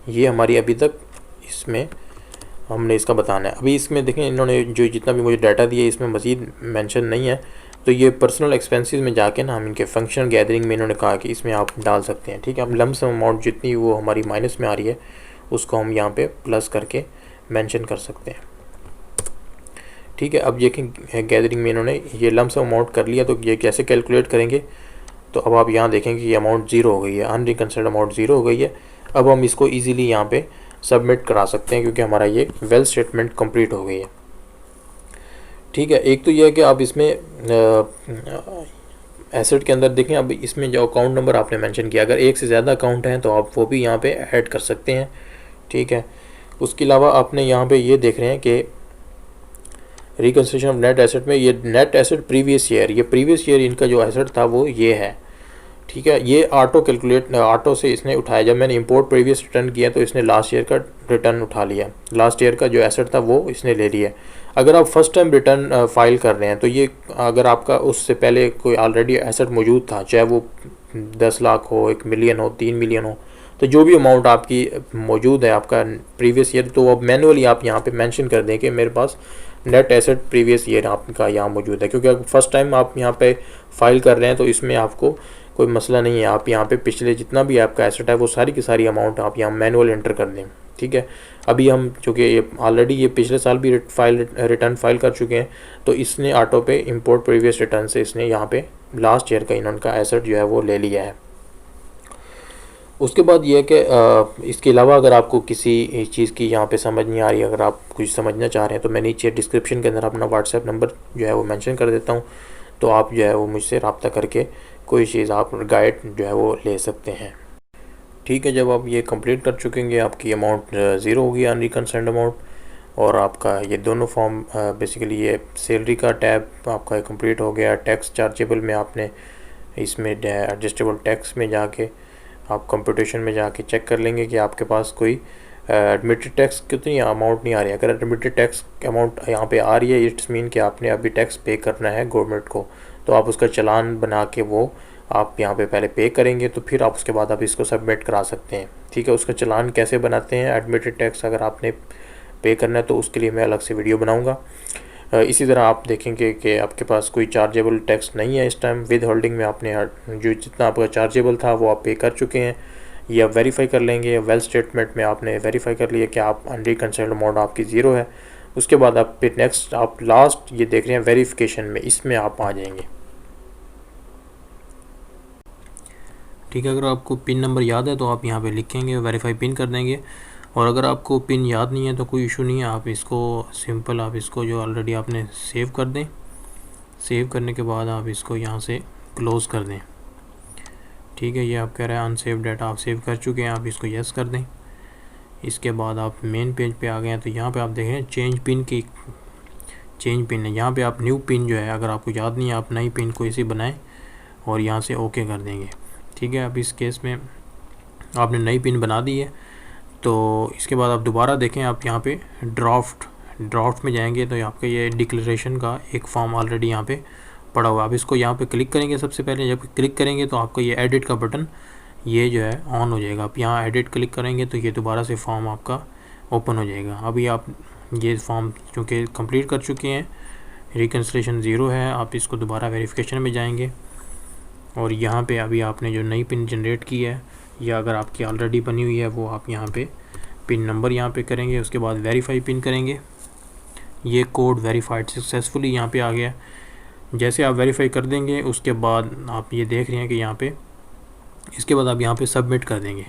ये हमारी अभी तक इसमें हमने इसका बताना है। अभी इसमें देखें इन्होंने जो जितना भी मुझे डाटा दिया इसमें मज़ीद मेंशन नहीं है तो ये पर्सनल एक्सपेंसेस में जाके ना हम इनके फंक्शनल गैदरिंग में इन्होंने कहा कि इसमें आप डाल सकते हैं, ठीक है। हम लमसम अमाउंट जितनी वो हमारी माइनस में आ रही है उसको हम यहाँ पे प्लस करके मेंशन कर सकते हैं, ठीक है। अब देखें गैदरिंग में इन्होंने ये लमसम अमाउंट कर लिया, तो ये कैसे कैलकुलेट करेंगे, तो अब आप यहाँ देखेंगे कि ये अमाउंट ज़ीरो हो गई है, अनरिकंसिडर्ड अमाउंट ज़ीरो हो गई है। अब हम इसको ईजिली यहाँ पे सबमिट करा सकते हैं क्योंकि हमारा ये वेल स्टेटमेंट कंप्लीट हो गई है, ठीक है। एक तो ये है कि आप इसमें एसेट के अंदर देखें, अब इसमें जो अकाउंट नंबर आपने मेंशन किया, अगर एक से ज़्यादा अकाउंट हैं तो आप वो भी यहाँ पे ऐड कर सकते हैं, ठीक है। उसके अलावा आपने यहाँ पे ये देख रहे हैं कि रिकन्स्ट्रक्शन ऑफ नेट एसेट में ये नेट एसेट प्रीवियस ईयर, ये प्रीवियस ईयर इनका जो एसेट था वो ये है, ठीक है। ये ऑटो से इसने उठाया, जब मैंने इंपोर्ट प्रीवियस रिटर्न किया तो इसने लास्ट ईयर का रिटर्न उठा लिया, लास्ट ईयर का जो एसेट था वो इसने ले लिया। अगर आप फर्स्ट टाइम रिटर्न फाइल कर रहे हैं तो ये अगर आपका उससे पहले कोई ऑलरेडी एसेट मौजूद था, चाहे वो 10 लाख हो, 1 मिलियन हो, 3 मिलियन हो, तो जो भी अमाउंट आपकी मौजूद है आपका प्रीवियस ईयर, तो अब मैनुअली आप यहाँ पे मेंशन कर दें कि मेरे पास नेट एसेट प्रीवियस ईयर आपका यहाँ मौजूद है, क्योंकि अगर फर्स्ट टाइम आप यहाँ पे फाइल कर रहे हैं तो इसमें आपको कोई मसला नहीं है। आप यहाँ पे पिछले जितना भी आपका एसेट है वो सारी की सारी अमाउंट आप यहाँ मैनुअल एंटर कर दें, ठीक है। अभी हम चूँकि ये ऑलरेडी ये पिछले साल भी रिटर्न फाइल कर चुके हैं, तो इसने ऑटो पे इंपोर्ट प्रीवियस रिटर्न से इसने यहाँ पे लास्ट ईयर का इन्होंने एसेट जो है वो ले लिया है। उसके बाद ये है कि इसके अलावा अगर आपको किसी चीज़ की यहाँ पे समझ नहीं आ रही, अगर आप कुछ समझना चाह रहे हैं, तो मैं नीचे डिस्क्रिप्शन के अंदर अपना व्हाट्सएप नंबर जो है वो मेंशन कर देता हूँ, तो आप जो है वो मुझसे रब्ता करके कोई चीज़ आप गाइड जो है वो ले सकते हैं, ठीक है। जब आप ये कंप्लीट कर चुकेंगे आपकी अमाउंट ज़ीरो होगी, अनरिकंसर्न्ड अमाउंट, और आपका ये दोनों फॉर्म बेसिकली ये सैलरी का टैब आपका कंप्लीट हो गया। टैक्स चार्जेबल में आपने इसमें एडजस्टेबल टैक्स में जाके आप कंप्यूटेशन में जाके चेक कर लेंगे कि आपके पास कोई एडमिटेड टैक्स कितनी अमाउंट नहीं आ रही है। अगर एडमिटेड टैक्स अमाउंट यहाँ पे आ रही है, इट्स मीन कि आपने अभी टैक्स पे करना है गवर्नमेंट को, तो आप उसका चालान बना के वो आप यहाँ पे पहले पे करेंगे, तो फिर आप उसके बाद आप इसको सबमिट करा सकते हैं, ठीक है। उसका चालान कैसे बनाते हैं एडमिटेड टैक्स अगर आपने पे करना है तो उसके लिए मैं अलग से वीडियो बनाऊँगा। इसी तरह आप देखेंगे कि आपके पास कोई चार्जेबल टैक्स नहीं है इस टाइम, विद होल्डिंग में आपने जो जितना आपका चार्जेबल था वो आप पे कर चुके हैं, ये आप वेरीफाई कर लेंगे। वेल स्टेटमेंट में आपने वेरीफाई कर लिया कि आप अनरिकंसिडर्ड अमाउंट आपकी ज़ीरो है। उसके बाद आप फिर नेक्स्ट आप लास्ट ये देख रहे हैं वेरिफिकेशन में, इसमें आप आ जाएंगे, ठीक है। अगर आपको पिन नंबर याद है तो आप यहाँ पे लिखेंगे, वेरीफाई पिन कर देंगे, और अगर आपको पिन याद नहीं है तो कोई इशू नहीं है, आप इसको सिंपल आप इसको जो ऑलरेडी आपने सेव कर दें, सेव करने के बाद आप इसको यहाँ से क्लोज़ कर दें, ठीक है। ये आप कह रहे हैं अनसेव डाटा आप सेव कर चुके हैं, आप इसको यस कर दें। इसके बाद आप मेन पेज पे आ गए हैं, तो यहाँ पे आप देख रहे हैं चेंज पिन है, यहाँ पे आप न्यू पिन जो है अगर आपको याद नहीं है आप नई पिन को इसी बनाएं और यहाँ से ओके कर देंगे, ठीक है। अब इस केस में आपने नई पिन बना दी है, तो इसके बाद आप दोबारा देखें, आप यहाँ पे ड्राफ्ट में जाएंगे तो आपका ये डिक्लेरेशन का एक फॉर्म ऑलरेडी यहाँ पे पड़ा हुआ है। आप इसको यहाँ पे क्लिक करेंगे, सबसे पहले जब क्लिक करेंगे तो आपको ये एडिट का बटन ये जो है ऑन हो जाएगा। आप यहाँ एडिट क्लिक करेंगे तो ये दोबारा से फॉर्म आपका ओपन हो जाएगा। अभी आप ये फॉर्म चूँकि कंप्लीट कर चुके हैं, रिकन्सिलिएशन ज़ीरो है, आप इसको दोबारा वेरिफिकेशन में जाएंगे और यहाँ पे अभी आपने जो नई पिन जनरेट की है या अगर आपकी ऑलरेडी बनी हुई है वो आप यहाँ पे पिन नंबर यहाँ पे करेंगे। उसके बाद वेरीफाई पिन करेंगे, ये कोड वेरीफाइड सक्सेसफुली यहाँ पे आ गया। जैसे आप वेरीफाई कर देंगे उसके बाद आप ये देख रहे हैं कि यहाँ पे इसके बाद आप यहाँ पे सबमिट कर देंगे,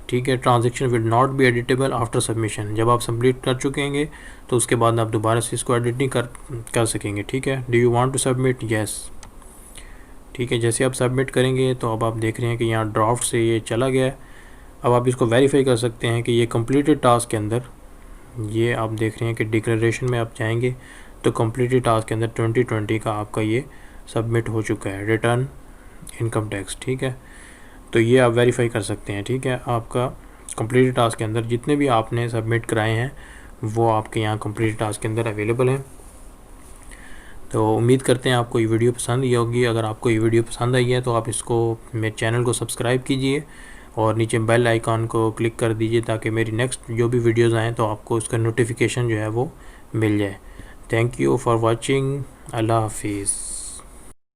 ठीक है। Transaction will not be editable after submission, जब आप सबमिट कर चुकेंगे तो उसके बाद आप दोबारा से इसको एडिट नहीं कर सकेंगे, ठीक है। Do you want to submit, yes, ठीक है। जैसे आप सबमिट करेंगे तो अब आप देख रहे हैं कि यहाँ ड्राफ्ट से ये चला गया है। अब आप इसको वेरीफाई कर सकते हैं कि ये कंप्लीटेड टास्क के अंदर ये आप देख रहे हैं कि डिक्लेरेशन में आप जाएंगे तो कंप्लीटेड टास्क के अंदर 2020 का आपका ये सबमिट हो चुका है, रिटर्न इनकम टैक्स, ठीक है। तो ये आप वेरीफाई कर सकते हैं, ठीक है। आपका कंप्लीटेड टास्क के अंदर जितने भी आपने सबमिट कराए हैं वो आपके यहाँ कंप्लीटेड टास्क के अंदर अवेलेबल हैं। तो उम्मीद करते हैं आपको ये वीडियो पसंद आई होगी। अगर आपको ये वीडियो पसंद आई है तो आप इसको मेरे चैनल को सब्सक्राइब कीजिए और नीचे बेल आइकॉन को क्लिक कर दीजिए ताकि मेरी नेक्स्ट जो भी वीडियोस आएँ तो आपको उसका नोटिफिकेशन जो है वो मिल जाए। थैंक यू फॉर वॉचिंग, अल्लाह हाफिज़।